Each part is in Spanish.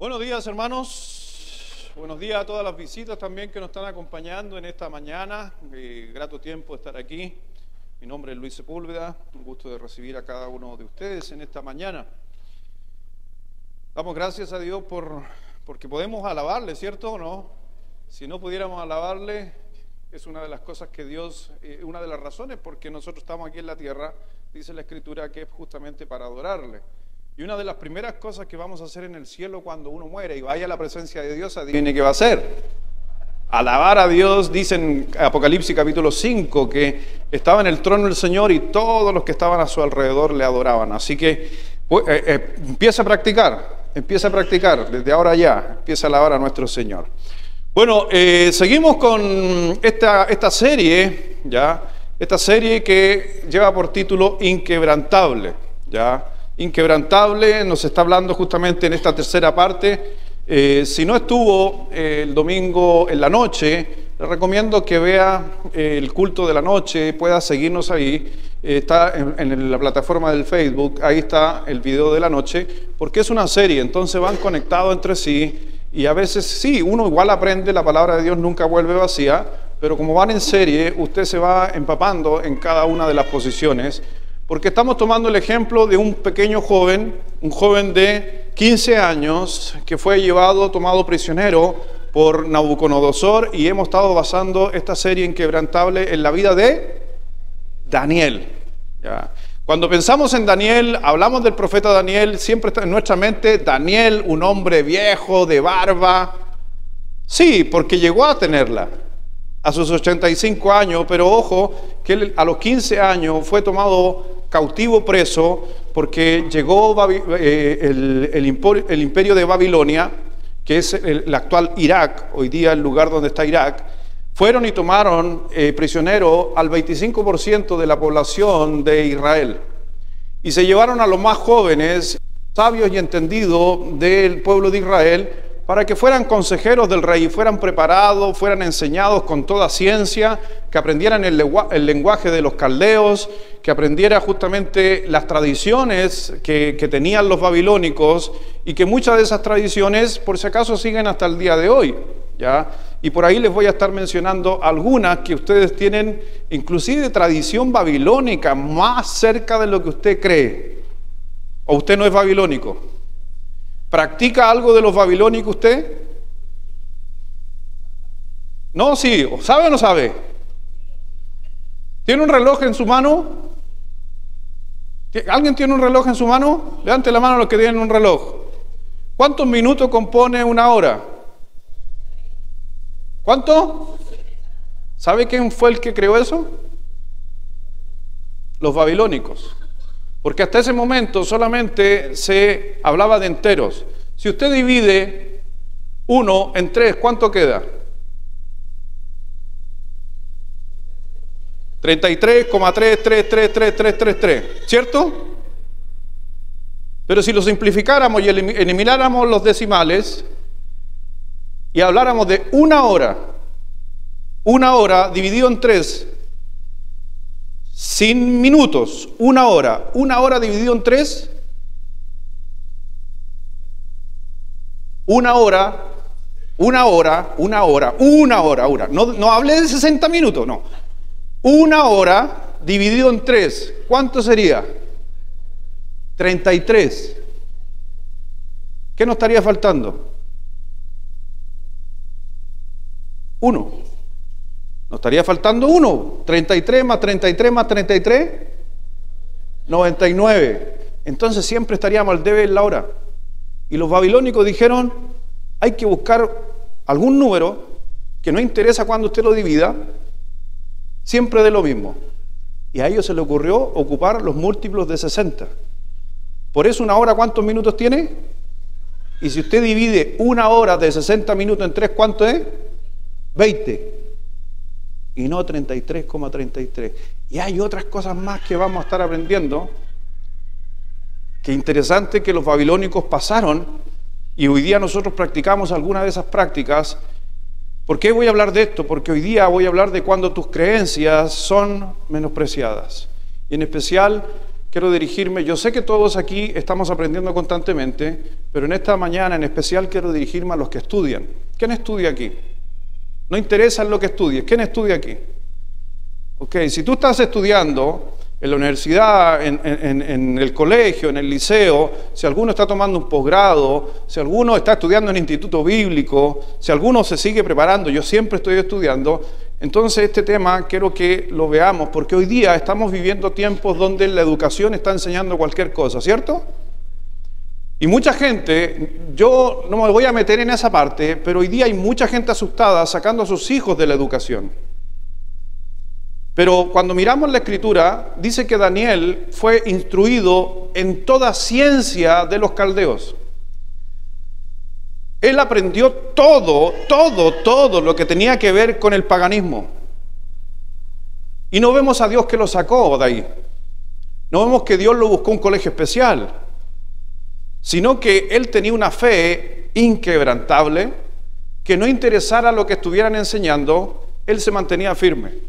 Buenos días, hermanos. Buenos días a todas las visitas también que nos están acompañando en esta mañana. Grato tiempo estar aquí. Mi nombre es Luis Sepúlveda. Un gusto de recibir a cada uno de ustedes en esta mañana. Damos gracias a Dios porque podemos alabarle, ¿cierto o no? Si no pudiéramos alabarle, es una de las cosas que Dios, una de las razones por que nosotros estamos aquí en la tierra, dice la Escritura, que es justamente para adorarle. Y una de las primeras cosas que vamos a hacer en el cielo cuando uno muere y vaya a la presencia de Dios, adivine qué va a hacer. Alabar a Dios. Dice en Apocalipsis capítulo 5 que estaba en el trono del Señor y todos los que estaban a su alrededor le adoraban. Así que empieza a practicar desde ahora ya, empieza a alabar a nuestro Señor. Bueno, seguimos con esta serie, ¿ya? Esta serie que lleva por título Inquebrantable, ¿ya? Inquebrantable nos está hablando justamente en esta tercera parte. Si no estuvo el domingo en la noche, le recomiendo que vea el culto de la noche, pueda seguirnos ahí. Está en la plataforma del Facebook, ahí está el video de la noche, porque es una serie, entonces van conectados entre sí. Y a veces sí, uno igual aprende, la palabra de Dios nunca vuelve vacía, pero como van en serie, usted se va empapando en cada una de las posiciones, porque estamos tomando el ejemplo de un pequeño joven, un joven de 15 años, que fue tomado prisionero por Nabucodonosor, y hemos estado basando esta serie Inquebrantable en la vida de Daniel, ¿ya? Cuando pensamos en Daniel, hablamos del profeta Daniel, siempre está en nuestra mente Daniel, un hombre viejo, de barba. Sí, porque llegó a tenerla a sus 85 años, pero ojo, que él a los 15 años fue tomado cautivo, preso, porque llegó el imperio de Babilonia, que es el actual Irak, hoy día el lugar donde está Irak. Fueron y tomaron prisionero al 25% de la población de Israel. Y se llevaron a los más jóvenes, sabios y entendidos del pueblo de Israel, para que fueran consejeros del rey, fueran preparados, fueran enseñados con toda ciencia, que aprendieran el lenguaje de los caldeos, que aprendieran justamente las tradiciones que tenían los babilónicos, y que muchas de esas tradiciones, por si acaso, siguen hasta el día de hoy, ¿ya? Y por ahí les voy a estar mencionando algunas que ustedes tienen, inclusive de tradición babilónica, más cerca de lo que usted cree. ¿O usted no es babilónico? ¿Practica algo de los babilónicos usted? No, sí. ¿Sabe o no sabe? ¿Tiene un reloj en su mano? ¿Alguien tiene un reloj en su mano? Levante la mano a los que tienen un reloj. ¿Cuántos minutos compone una hora? ¿Cuánto? ¿Sabe quién fue el que creó eso? Los babilónicos. Porque hasta ese momento solamente se hablaba de enteros. Si usted divide 1 en 3, ¿cuánto queda? 33,3333333, ¿cierto? Pero si lo simplificáramos y elimináramos los decimales y habláramos de una hora dividido en 3, sin minutos, una hora dividido en 3, una hora, no hable de 60 minutos, no, una hora dividido en 3, ¿cuánto sería? 33. ¿Qué nos estaría faltando? 1. Nos estaría faltando 1. 33 más 33 más 33, 99. Entonces siempre estaríamos al debe en la hora. Y los babilónicos dijeron, hay que buscar algún número que no interesa cuando usted lo divida, siempre de lo mismo. Y a ellos se les ocurrió ocupar los múltiplos de 60. Por eso una hora, ¿cuántos minutos tiene? Y si usted divide una hora de 60 minutos en 3, ¿cuánto es? 20. Y no 33,33. Y hay otras cosas más que vamos a estar aprendiendo. Qué interesante que los babilónicos pasaron y hoy día nosotros practicamos alguna de esas prácticas. ¿Por qué voy a hablar de esto? Porque hoy día voy a hablar de cuando tus creencias son menospreciadas. Y en especial, quiero dirigirme, yo sé que todos aquí estamos aprendiendo constantemente, pero en esta mañana en especial quiero dirigirme a los que estudian. ¿Quién estudia aquí? No interesa en lo que estudies. ¿Quién estudia aquí? Ok, si tú estás estudiando en la universidad, en el colegio, en el liceo, si alguno está tomando un posgrado, si alguno está estudiando en instituto bíblico, si alguno se sigue preparando, yo siempre estoy estudiando, entonces este tema quiero que lo veamos, porque hoy día estamos viviendo tiempos donde la educación está enseñando cualquier cosa, ¿cierto? Y mucha gente, yo no me voy a meter en esa parte, pero hoy día hay mucha gente asustada sacando a sus hijos de la educación. Pero cuando miramos la Escritura, dice que Daniel fue instruido en toda ciencia de los caldeos. Él aprendió todo lo que tenía que ver con el paganismo. Y no vemos a Dios que lo sacó de ahí. No vemos que Dios lo buscó un colegio especial, sino que él tenía una fe inquebrantable, que no interesara lo que estuvieran enseñando, él se mantenía firme.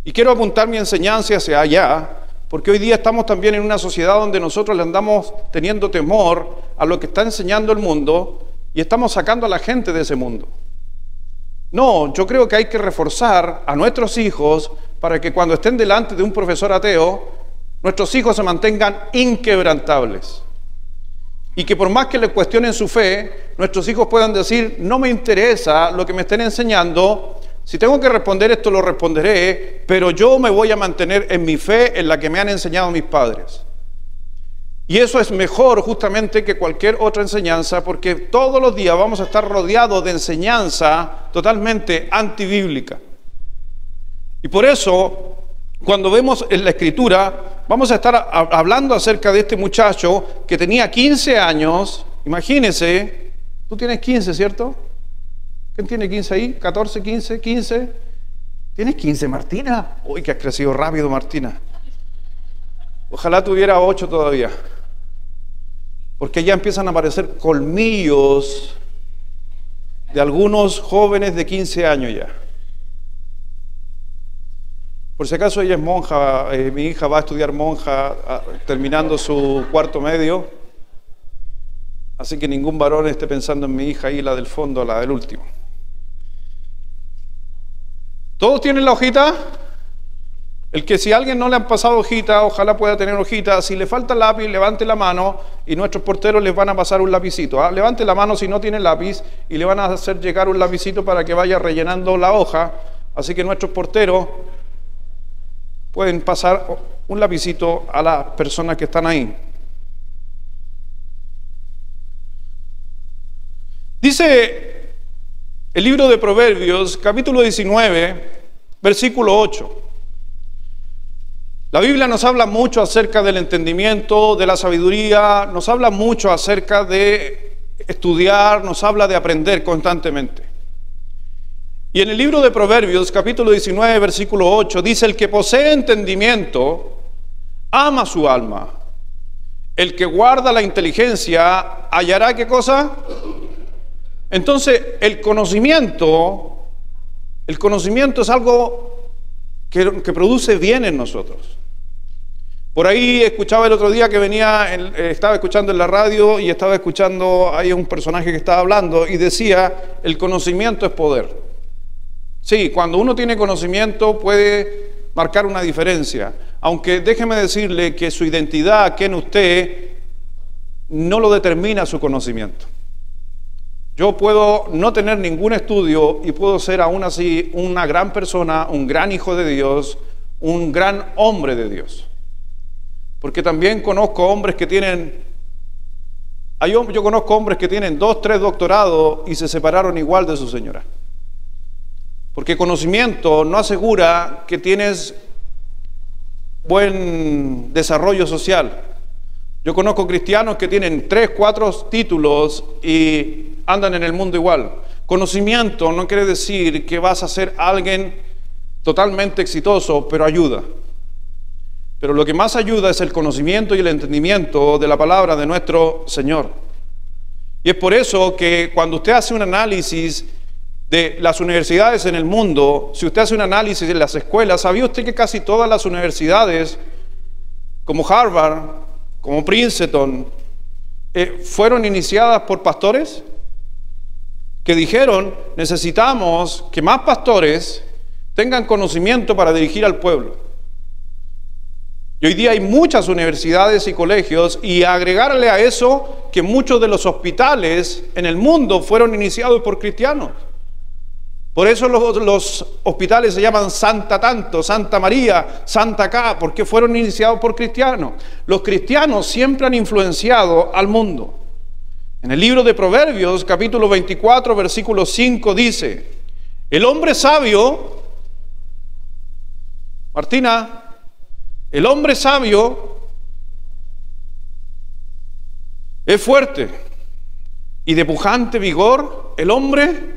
Y quiero apuntar mi enseñanza hacia allá, porque hoy día estamos también en una sociedad donde nosotros le andamos teniendo temor a lo que está enseñando el mundo y estamos sacando a la gente de ese mundo. No, yo creo que hay que reforzar a nuestros hijos para que cuando estén delante de un profesor ateo, nuestros hijos se mantengan inquebrantables. Y que por más que le cuestionen su fe, nuestros hijos puedan decir, no me interesa lo que me estén enseñando. Si tengo que responder esto, lo responderé, pero yo me voy a mantener en mi fe, en la que me han enseñado mis padres. Y eso es mejor justamente que cualquier otra enseñanza, porque todos los días vamos a estar rodeados de enseñanza totalmente antibíblica. Y por eso, cuando vemos en la Escritura, vamos a estar hablando acerca de este muchacho que tenía 15 años. Imagínense, tú tienes 15, ¿cierto? ¿Quién tiene 15 ahí? 14, 15, 15. ¿Tienes 15, Martina? Uy, que has crecido rápido, Martina. Ojalá tuviera 8 todavía. Porque ya empiezan a aparecer colmillos de algunos jóvenes de 15 años ya. Por si acaso ella es monja, mi hija va a estudiar monja terminando su cuarto medio. Así que ningún varón esté pensando en mi hija ahí, la del fondo, la del último. ¿Todos tienen la hojita? El que si a alguien no le han pasado hojita, ojalá pueda tener hojita. Si le falta lápiz, levante la mano y nuestros porteros les van a pasar un lapicito. Levante la mano si no tiene lápiz y le van a hacer llegar un lapicito para que vaya rellenando la hoja. Así que nuestros porteros pueden pasar un lapicito a las personas que están ahí. Dice el libro de Proverbios, capítulo 19, versículo 8. La Biblia nos habla mucho acerca del entendimiento, de la sabiduría, nos habla mucho acerca de estudiar, nos habla de aprender constantemente. Y en el libro de Proverbios, capítulo 19, versículo 8, dice: el que posee entendimiento, ama su alma. El que guarda la inteligencia, hallará ¿qué cosa? Entonces, el conocimiento es algo que produce bien en nosotros. Por ahí escuchaba el otro día que estaba escuchando en la radio y estaba escuchando, hay un personaje que estaba hablando y decía, el conocimiento es poder. Sí, cuando uno tiene conocimiento puede marcar una diferencia, aunque déjeme decirle que su identidad, quién usted, no lo determina su conocimiento. Yo puedo no tener ningún estudio y puedo ser aún así una gran persona, un gran hijo de Dios, un gran hombre de Dios. Porque también conozco hombres que tienen, yo conozco hombres que tienen 2, 3 doctorados y se separaron igual de su señora. Porque conocimiento no asegura que tienes buen desarrollo social. Yo conozco cristianos que tienen 3, 4 títulos y andan en el mundo igual. Conocimiento no quiere decir que vas a ser alguien totalmente exitoso, pero ayuda. Pero lo que más ayuda es el conocimiento y el entendimiento de la palabra de nuestro Señor. Y es por eso que cuando usted hace un análisis de las universidades en el mundo, si usted hace un análisis de las escuelas, ¿sabía usted que casi todas las universidades como Harvard, como Princeton, fueron iniciadas por pastores que dijeron: necesitamos que más pastores tengan conocimiento para dirigir al pueblo. Y hoy día hay muchas universidades y colegios, y agregarle a eso que muchos de los hospitales en el mundo fueron iniciados por cristianos. Por eso los hospitales se llaman Santa Tanto, Santa María, Santa K, porque fueron iniciados por cristianos. Los cristianos siempre han influenciado al mundo. En el libro de Proverbios, capítulo 24, versículo 5, dice: el hombre sabio, Martina, el hombre sabio es fuerte y de pujante vigor el hombre.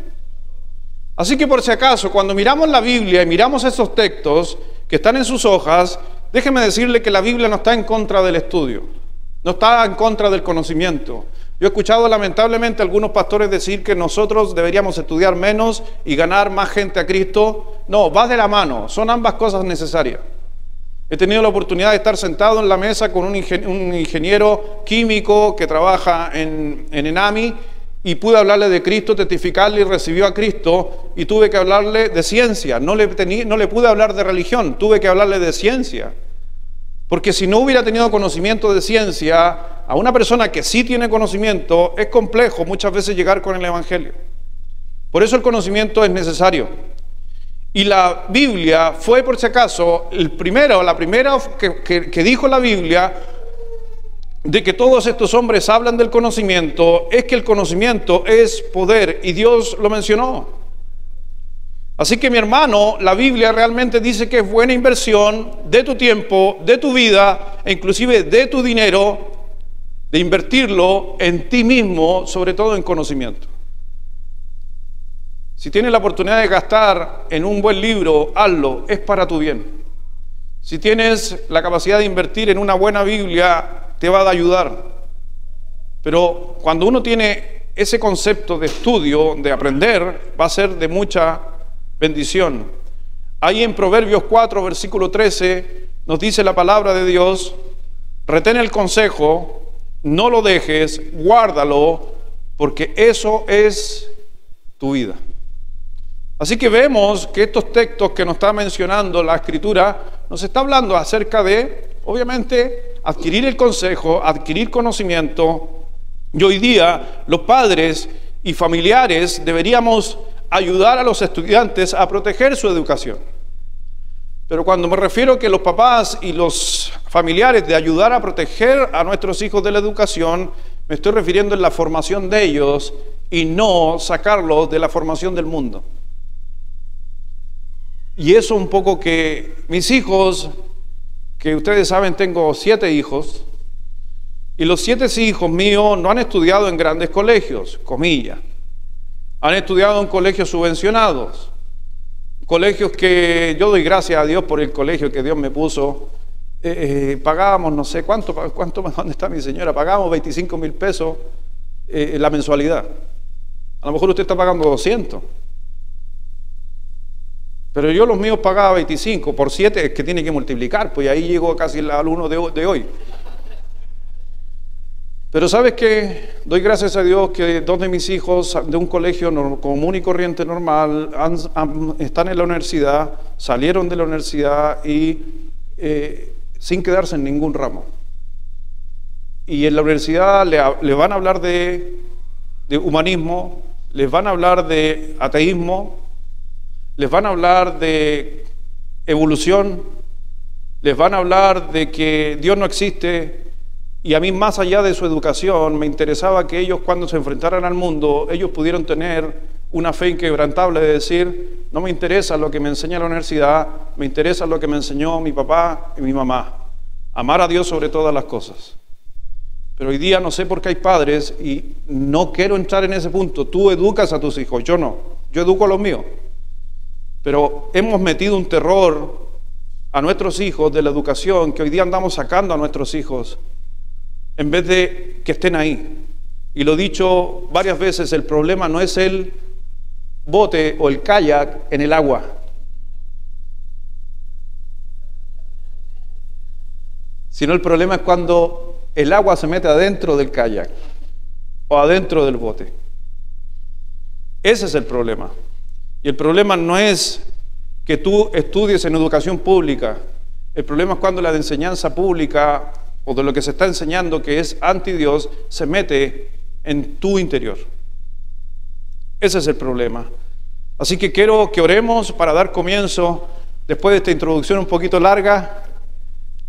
Así que, por si acaso, cuando miramos la Biblia y miramos esos textos que están en sus hojas, déjeme decirle que la Biblia no está en contra del estudio, no está en contra del conocimiento. Yo he escuchado lamentablemente a algunos pastores decir que nosotros deberíamos estudiar menos y ganar más gente a Cristo. No, va de la mano, son ambas cosas necesarias. He tenido la oportunidad de estar sentado en la mesa con un ingeniero químico que trabaja en ENAMI, y pude hablarle de Cristo, testificarle, y recibió a Cristo, y tuve que hablarle de ciencia. No le pude hablar de religión, tuve que hablarle de ciencia. Porque si no hubiera tenido conocimiento de ciencia, a una persona que sí tiene conocimiento, es complejo muchas veces llegar con el Evangelio. Por eso el conocimiento es necesario. Y la Biblia fue, por si acaso, la primera que dijo la Biblia de que todos estos hombres hablan del conocimiento, es que el conocimiento es poder, y Dios lo mencionó. Así que, mi hermano, la Biblia realmente dice que es buena inversión de tu tiempo, de tu vida, e inclusive de tu dinero, de invertirlo en ti mismo, sobre todo en conocimiento. Si tienes la oportunidad de gastar en un buen libro, hazlo, es para tu bien. Si tienes la capacidad de invertir en una buena Biblia, te va a ayudar. Pero cuando uno tiene ese concepto de estudio, de aprender, va a ser de mucha bendición. Ahí en Proverbios 4, versículo 13, nos dice la palabra de Dios: retén el consejo, no lo dejes, guárdalo, porque eso es tu vida. Así que vemos que estos textos que nos está mencionando la Escritura, nos está hablando acerca de, obviamente, adquirir el consejo, adquirir conocimiento. Y hoy día los padres y familiares deberíamos ayudar a los estudiantes a proteger su educación. Pero cuando me refiero a que los papás y los familiares de ayudar a proteger a nuestros hijos de la educación, me estoy refiriendo en la formación de ellos y no sacarlos de la formación del mundo. Y eso un poco que mis hijos, que ustedes saben, tengo 7 hijos, y los 7 hijos míos no han estudiado en grandes colegios, comillas. Han estudiado en colegios subvencionados, colegios que yo doy gracias a Dios por el colegio que Dios me puso. Pagábamos, no sé cuánto, ¿dónde está mi señora? Pagábamos 25,000 pesos la mensualidad. A lo mejor usted está pagando 200. Pero yo los míos pagaba 25, por 7 es que tiene que multiplicar, pues ahí llegó casi al 1 de hoy. Pero ¿sabes qué? Doy gracias a Dios que 2 de mis hijos de un colegio común y corriente normal están en la universidad, salieron de la universidad y sin quedarse en ningún ramo. Y en la universidad le van a hablar de humanismo, les van a hablar de ateísmo, les van a hablar de evolución, les van a hablar de que Dios no existe. Y a mí, más allá de su educación, me interesaba que ellos, cuando se enfrentaran al mundo, ellos pudieran tener una fe inquebrantable de decir: no me interesa lo que me enseña la universidad, me interesa lo que me enseñó mi papá y mi mamá, amar a Dios sobre todas las cosas. Pero hoy día no sé por qué hay padres, y no quiero entrar en ese punto. Tú educas a tus hijos, yo no, yo educo a los míos. Pero hemos metido un terror a nuestros hijos de la educación, que hoy día andamos sacando a nuestros hijos en vez de que estén ahí. Y lo he dicho varias veces, el problema no es el bote o el kayak en el agua. sino el problema es cuando el agua se mete adentro del kayak o adentro del bote. Ese es el problema. Y el problema no es que tú estudies en educación pública. El problema es cuando la de enseñanza pública o de lo que se está enseñando que es anti Dios se mete en tu interior. Ese es el problema. Así que quiero que oremos para dar comienzo, después de esta introducción un poquito larga,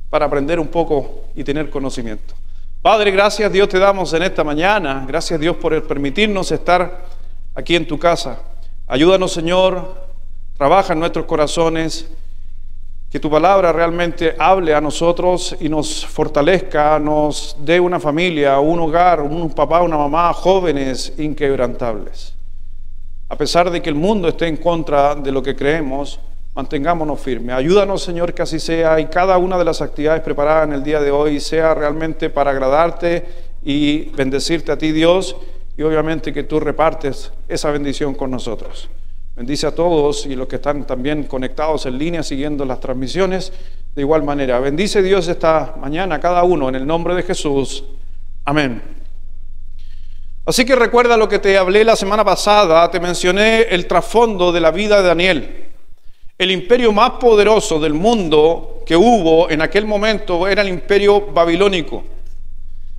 para aprender un poco y tener conocimiento. Padre, gracias Dios te damos en esta mañana. Gracias Dios por permitirnos estar aquí en tu casa. Ayúdanos, Señor, trabaja en nuestros corazones, que tu palabra realmente hable a nosotros y nos fortalezca, nos dé una familia, un hogar, un papá, una mamá, jóvenes inquebrantables. A pesar de que el mundo esté en contra de lo que creemos, mantengámonos firmes. Ayúdanos, Señor, que así sea, y cada una de las actividades preparadas en el día de hoy sea realmente para agradarte y bendecirte a ti, Dios, y obviamente que tú repartes esa bendición con nosotros. Bendice a todos y los que están también conectados en línea siguiendo las transmisiones de igual manera. Bendice Dios esta mañana a cada uno en el nombre de Jesús. Amén. Así que recuerda lo que te hablé la semana pasada, te mencioné el trasfondo de la vida de Daniel. El imperio más poderoso del mundo que hubo en aquel momento era el imperio babilónico.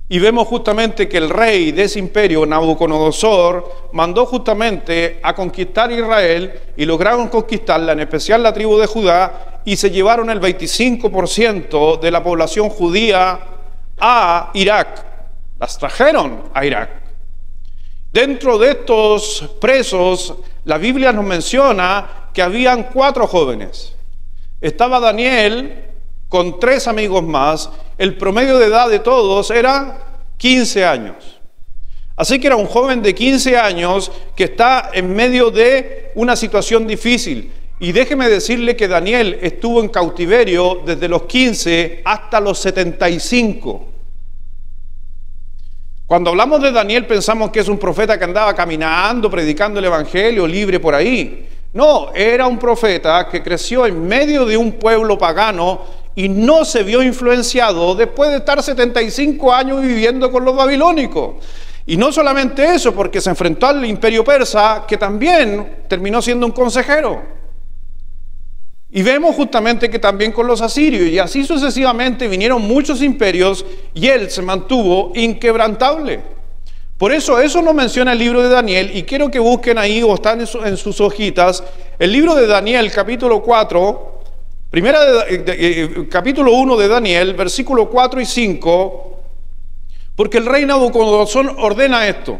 Y vemos justamente que el rey de ese imperio, Nabucodonosor, mandó justamente a conquistar Israel y lograron conquistarla, en especial la tribu de Judá, y se llevaron el 25% de la población judía a Irak. Las trajeron a Irak. Dentro de estos presos, la Biblia nos menciona que habían 4 jóvenes. Estaba Daniel con 3 amigos más. El promedio de edad de todos era 15 años. Así que era un joven de 15 años que está en medio de una situación difícil. Y déjeme decirle que Daniel estuvo en cautiverio desde los 15 hasta los 75. Cuando hablamos de Daniel pensamos que es un profeta que andaba caminando, predicando el evangelio, libre por ahí. No, era un profeta que creció en medio de un pueblo pagano y no se vio influenciado después de estar 75 años viviendo con los babilónicos. Y no solamente eso, porque se enfrentó al imperio persa, que también terminó siendo un consejero. Y vemos justamente que también con los asirios, y así sucesivamente vinieron muchos imperios, y él se mantuvo inquebrantable. Por eso nos menciona el libro de Daniel, y quiero que busquen ahí, o están en sus hojitas, el libro de Daniel, capítulo 4, capítulo 1 de Daniel, versículo 4 y 5, porque el rey Nabucodonosor ordena esto.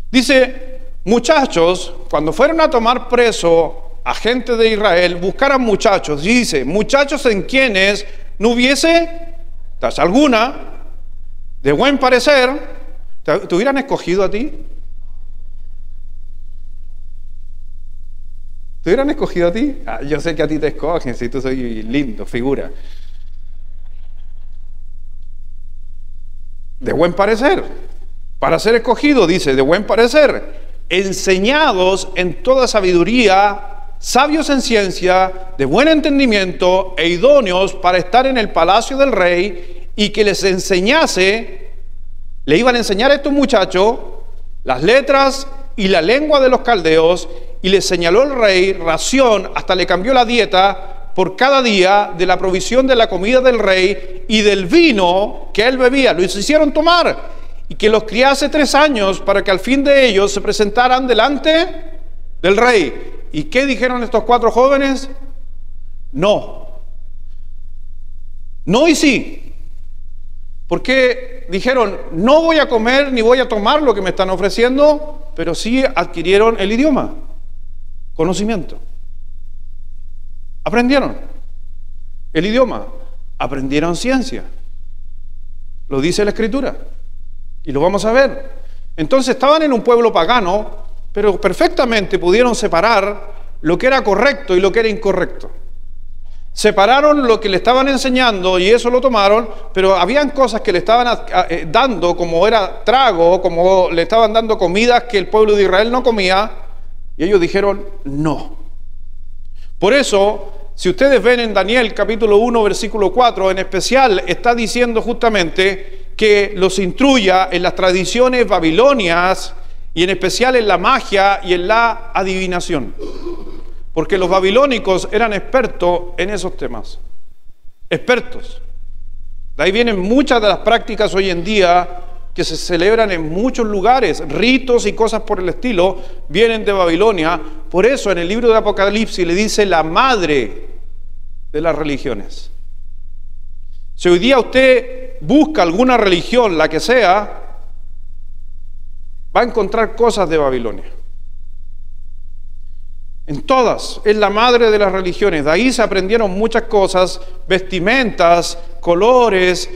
Dice, muchachos, cuando fueron a tomar preso a gente de Israel, buscaran muchachos, dice, muchachos en quienes no hubiese tasa alguna de buen parecer. ¿Te hubieran escogido a ti? ¿Te hubieran escogido a ti? Yo sé que a ti te escogen, si tú soy lindo, figura. De buen parecer, para ser escogido, dice, de buen parecer, enseñados en toda sabiduría, sabios en ciencia, de buen entendimiento e idóneos para estar en el palacio del rey, y que les enseñase, le iban a enseñar a estos muchachos las letras y la lengua de los caldeos, y les señaló el rey ración, hasta le cambió la dieta por cada día de la provisión de la comida del rey y del vino que él bebía. Los hicieron tomar, y que los criase 3 años para que al fin de ellos se presentaran delante del rey. ¿Y qué dijeron estos 4 jóvenes? No. No y sí. Porque dijeron, no voy a comer ni voy a tomar lo que me están ofreciendo, pero sí adquirieron el idioma, conocimiento. Aprendieron el idioma, aprendieron ciencia. Lo dice la Escritura. Y lo vamos a ver. Entonces estaban en un pueblo pagano, pero perfectamente pudieron separar lo que era correcto y lo que era incorrecto. Separaron lo que le estaban enseñando y eso lo tomaron, pero habían cosas que le estaban dando, como era trago, como le estaban dando comidas que el pueblo de Israel no comía, y ellos dijeron no. Por eso, si ustedes ven en Daniel capítulo 1, versículo 4, en especial está diciendo justamente que los instruya en las tradiciones babilonias y en especial en la magia y en la adivinación. Porque los babilónicos eran expertos en esos temas. Expertos. De ahí vienen muchas de las prácticas hoy en día que se celebran en muchos lugares, ritos y cosas por el estilo, vienen de Babilonia. Por eso en el libro de Apocalipsis le dice la madre de las religiones. Si hoy día usted busca alguna religión, la que sea, va a encontrar cosas de Babilonia. En todas, es la madre de las religiones. De ahí se aprendieron muchas cosas, vestimentas, colores,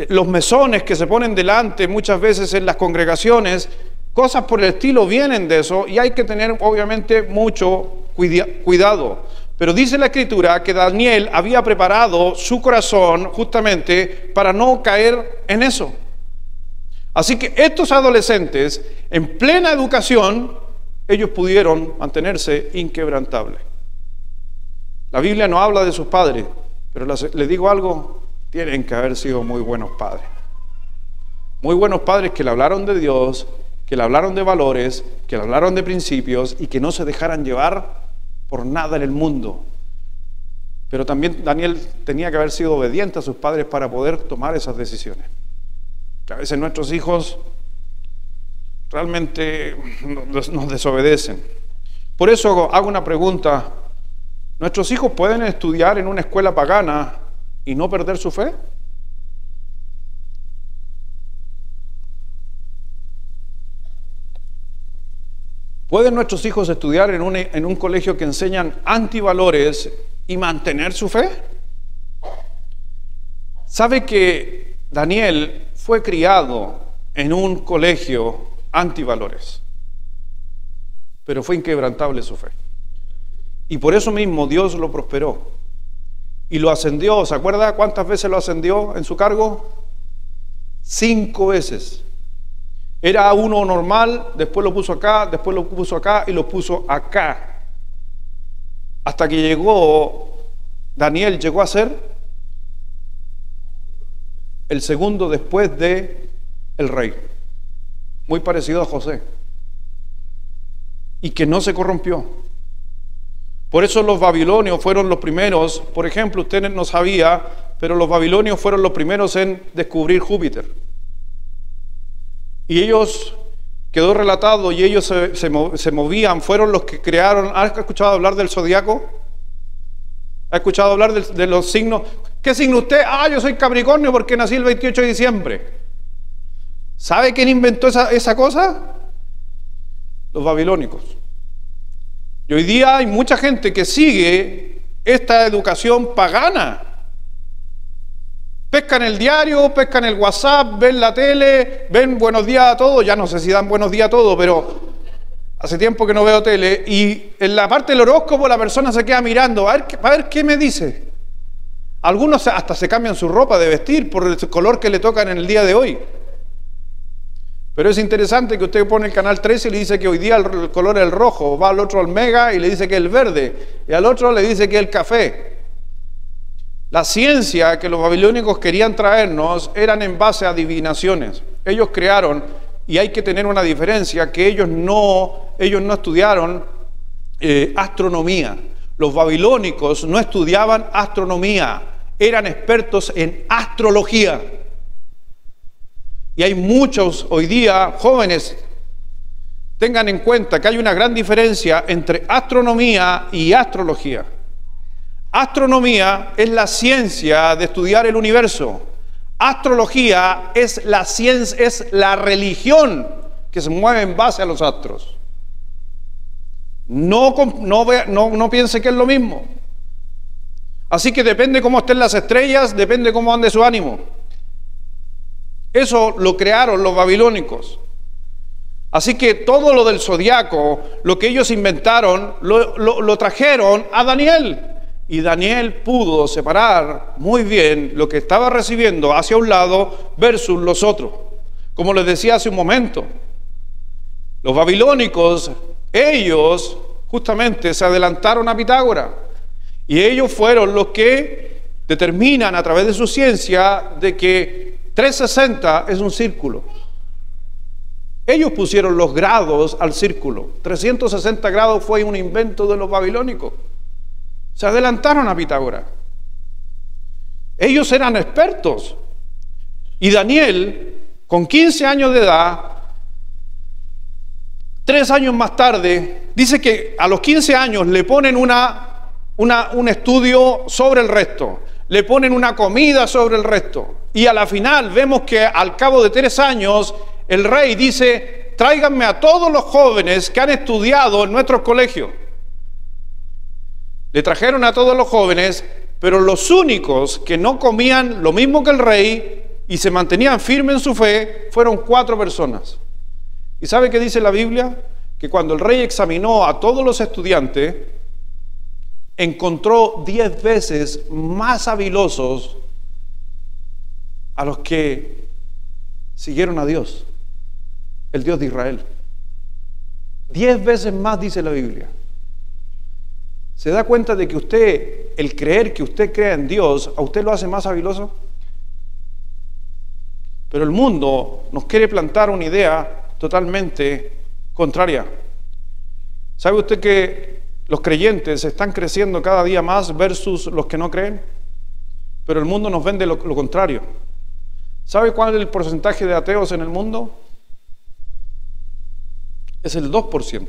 los mesones que se ponen delante muchas veces en las congregaciones, cosas por el estilo vienen de eso y hay que tener obviamente mucho cuidado. Pero dice la Escritura que Daniel había preparado su corazón justamente para no caer en eso. Así que estos adolescentes, en plena educación, ellos pudieron mantenerse inquebrantables. La Biblia no habla de sus padres, pero les digo algo, tienen que haber sido muy buenos padres. Muy buenos padres que le hablaron de Dios, que le hablaron de valores, que le hablaron de principios y que no se dejaran llevar por nada en el mundo. Pero también Daniel tenía que haber sido obediente a sus padres para poder tomar esas decisiones. Que a veces nuestros hijos realmente nos desobedecen. Por eso hago una pregunta: ¿nuestros hijos pueden estudiar en una escuela pagana y no perder su fe? ¿Pueden nuestros hijos estudiar en un colegio que enseñan antivalores y mantener su fe? ¿Sabe que Daniel fue criado en un colegio antivalores? Pero fue inquebrantable su fe. Y por eso mismo Dios lo prosperó. Y lo ascendió. ¿Se acuerda cuántas veces lo ascendió en su cargo? 5 veces. Era uno normal, después lo puso acá, después lo puso acá y lo puso acá. Hasta que Daniel llegó a ser el segundo después de el rey. Muy parecido a José. Y que no se corrompió. Por eso los babilonios fueron los primeros. Por ejemplo, usted no sabía, pero los babilonios fueron los primeros en descubrir Júpiter. Y ellos, quedó relatado, y ellos se movían, fueron los que crearon. ¿Has escuchado hablar del zodiaco? ¿Has escuchado hablar de los signos? ¿Qué signo usted? Yo soy Capricornio porque nací el 28 de diciembre. ¿Sabe quién inventó esa cosa? Los babilónicos. Y hoy día hay mucha gente que sigue esta educación pagana. Pescan el diario, pescan el WhatsApp, ven la tele, ven Buenos Días a Todos. Ya no sé si dan Buenos Días a Todos, pero hace tiempo que no veo tele. Y en la parte del horóscopo la persona se queda mirando a ver qué me dice. Algunos hasta se cambian su ropa de vestir por el color que le tocan en el día de hoy. Pero es interesante que usted pone el canal 13 y le dice que hoy día el color es el rojo, va al otro al Mega y le dice que es el verde, y al otro le dice que es el café. La ciencia que los babilónicos querían traernos eran en base a adivinaciones. Ellos crearon, y hay que tener una diferencia, que ellos no estudiaron astronomía. Los babilónicos no estudiaban astronomía, eran expertos en astrología. Y hay muchos hoy día jóvenes, tengan en cuenta que hay una gran diferencia entre astronomía y astrología. Astronomía es la ciencia de estudiar el universo. Astrología es la ciencia, es la religión que se mueve en base a los astros. No piense que es lo mismo. Así que depende cómo estén las estrellas, depende cómo ande su ánimo. Eso lo crearon los babilónicos. Así que todo lo del zodiaco, lo que ellos inventaron, lo trajeron a Daniel. Y Daniel pudo separar muy bien lo que estaba recibiendo hacia un lado versus los otros. Como les decía hace un momento, los babilónicos, ellos justamente se adelantaron a Pitágoras. Y ellos fueron los que determinan a través de su ciencia de que 360 es un círculo. Ellos pusieron los grados al círculo. 360 grados fue un invento de los babilónicos. Se adelantaron a Pitágoras. Ellos eran expertos. Y Daniel, con 15 años de edad, 3 años más tarde, dice que a los 15 años le ponen un estudio sobre el resto, le ponen una comida sobre el resto, y a la final vemos que al cabo de 3 años el rey dice: tráiganme a todos los jóvenes que han estudiado en nuestros colegios. Le trajeron a todos los jóvenes, pero los únicos que no comían lo mismo que el rey y se mantenían firmes en su fe fueron 4 personas. ¿Y sabe qué dice la Biblia? Que cuando el rey examinó a todos los estudiantes, encontró 10 veces más habilosos a los que siguieron a Dios, el Dios de Israel. 10 veces más, dice la Biblia. ¿Se da cuenta de que usted, el creer que usted crea en Dios, a usted lo hace más habiloso? Pero el mundo nos quiere plantar una idea totalmente contraria. ¿Sabe usted que los creyentes están creciendo cada día más versus los que no creen? Pero el mundo nos vende lo contrario. ¿Sabe cuál es el porcentaje de ateos en el mundo? Es el 2%.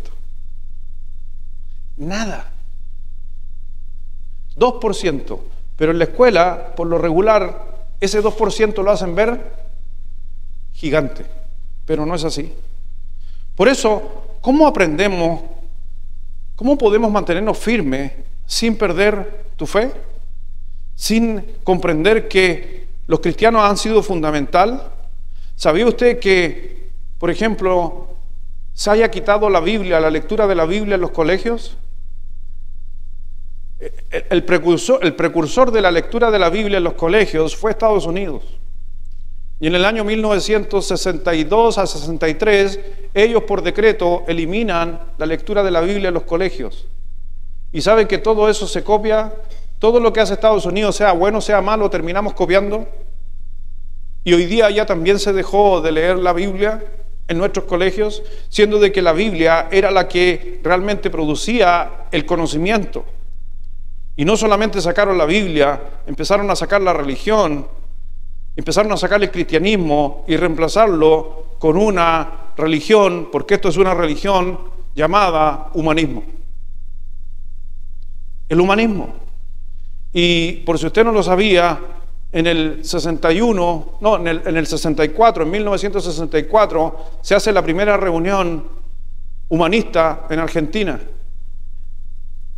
Nada. 2%. Pero en la escuela, por lo regular, ese 2% lo hacen ver gigante. Pero no es así. Por eso, ¿cómo aprendemos? ¿Cómo podemos mantenernos firmes sin perder tu fe? Sin comprender que los cristianos han sido fundamental. ¿Sabía usted que, por ejemplo, se haya quitado la Biblia, la lectura de la Biblia en los colegios? El precursor de la lectura de la Biblia en los colegios fue Estados Unidos. Y en el año 1962 a 63, ellos por decreto eliminan la lectura de la Biblia en los colegios. Y saben que todo eso se copia, todo lo que hace Estados Unidos, sea bueno, sea malo, terminamos copiando. Y hoy día ya también se dejó de leer la Biblia en nuestros colegios, siendo de que la Biblia era la que realmente producía el conocimiento. Y no solamente sacaron la Biblia, empezaron a sacar la religión, empezaron a sacar el cristianismo y reemplazarlo con una religión, porque esto es una religión llamada humanismo. El humanismo. Y por si usted no lo sabía, en el 64, en 1964, se hace la primera reunión humanista en Argentina,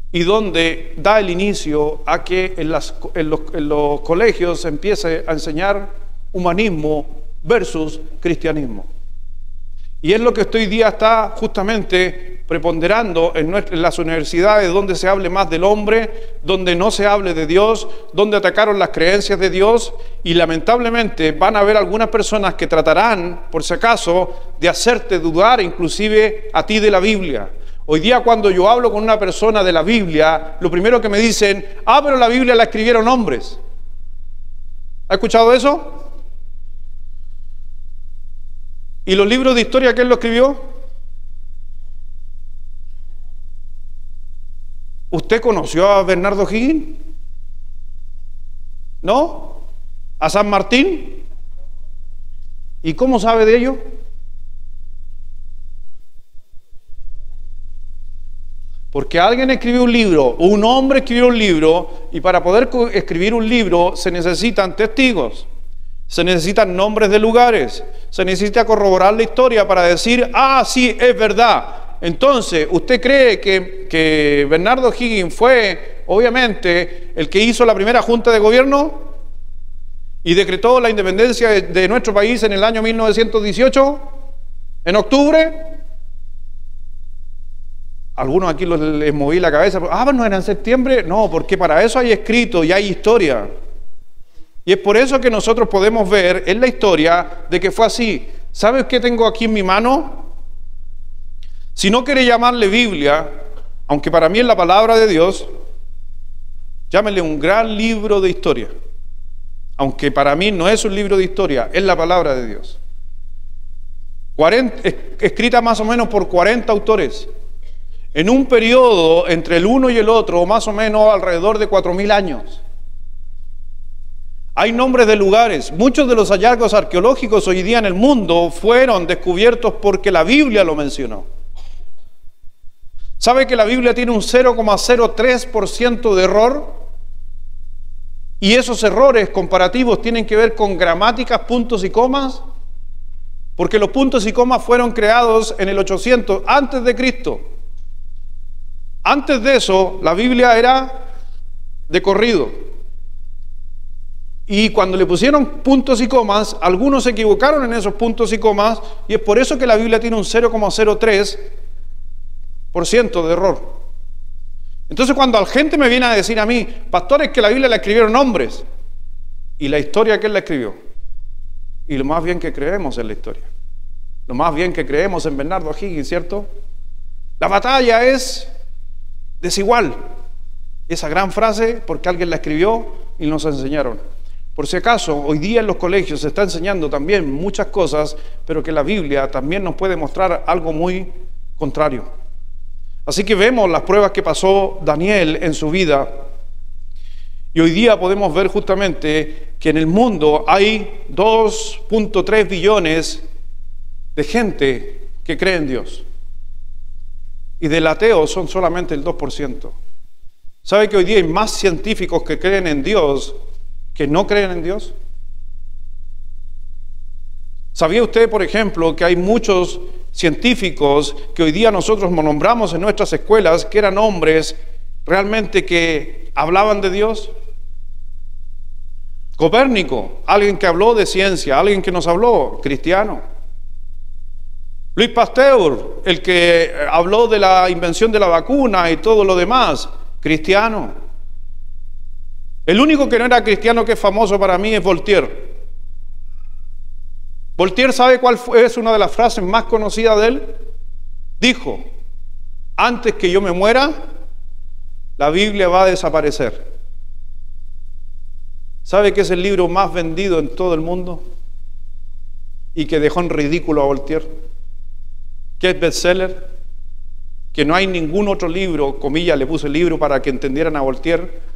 y donde da el inicio a que en los colegios se empiece a enseñar humanismo versus cristianismo. Y es lo que hoy día está justamente preponderando en las universidades, donde se hable más del hombre, donde no se hable de Dios, donde atacaron las creencias de Dios, y lamentablemente van a haber algunas personas que tratarán, por si acaso, de hacerte dudar inclusive a ti de la Biblia. Hoy día cuando yo hablo con una persona de la Biblia, lo primero que me dicen: pero la Biblia la escribieron hombres. ¿Ha escuchado eso? ¿Y los libros de historia quién lo escribió? ¿Usted conoció a Bernardo Higgins? ¿No? ¿A San Martín? ¿Y cómo sabe de ello? Porque alguien escribió un libro, un hombre escribió un libro, y para poder escribir un libro se necesitan testigos, se necesitan nombres de lugares, se necesita corroborar la historia para decir: sí, es verdad. Entonces, ¿usted cree que Bernardo Higgins fue, obviamente, el que hizo la primera junta de gobierno y decretó la independencia de nuestro país en el año 1918, en octubre? Algunos aquí les moví la cabeza: pero no era en septiembre. No, porque para eso hay escrito y hay historia. Y es por eso que nosotros podemos ver en la historia de que fue así. ¿Sabes qué tengo aquí en mi mano? Si no quiere llamarle Biblia, aunque para mí es la palabra de Dios, Llámenle un gran libro de historia, aunque para mí no es un libro de historia, es la palabra de Dios. Escrita más o menos por 40 autores, en un periodo entre el uno y el otro, más o menos alrededor de 4000 años. Hay nombres de lugares. Muchos de los hallazgos arqueológicos hoy día en el mundo fueron descubiertos porque la Biblia lo mencionó. ¿Sabe que la Biblia tiene un 0,03% de error? Y esos errores comparativos tienen que ver con gramáticas, puntos y comas, porque los puntos y comas fueron creados en el 800 antes de Cristo. Antes de eso, la Biblia era de corrido. Y cuando le pusieron puntos y comas, algunos se equivocaron en esos puntos y comas, y es por eso que la Biblia tiene un 0,03% de error. Entonces cuando la gente me viene a decir a mí, pastores, que la Biblia la escribieron hombres, y la historia que él la escribió, y lo más bien que creemos en la historia, lo más bien que creemos en Bernardo O'Higgins, ¿cierto? La batalla es desigual. Esa gran frase, porque alguien la escribió y nos enseñaron. Por si acaso, hoy día en los colegios se está enseñando también muchas cosas, pero que la Biblia también nos puede mostrar algo muy contrario. Así que vemos las pruebas que pasó Daniel en su vida, y hoy día podemos ver justamente que en el mundo hay 2.3 billones de gente que cree en Dios, y del ateo son solamente el 2%. ¿Sabe que hoy día hay más científicos que creen en Dios que no creen en Dios? ¿Sabía usted, por ejemplo, que hay muchos científicos que hoy día nosotros nombramos en nuestras escuelas que eran hombres realmente que hablaban de Dios? Copérnico, alguien que habló de ciencia, alguien que nos habló, cristiano. Luis Pasteur, el que habló de la invención de la vacuna y todo lo demás, cristiano. El único que no era cristiano que es famoso para mí es Voltaire. Voltaire, ¿sabe cuál es una de las frases más conocidas de él? Dijo, antes que yo me muera, la Biblia va a desaparecer. ¿Sabe que es el libro más vendido en todo el mundo? Y que dejó en ridículo a Voltaire. Que es bestseller. Que no hay ningún otro libro, comillas, le puse libro para que entendieran a Voltaire,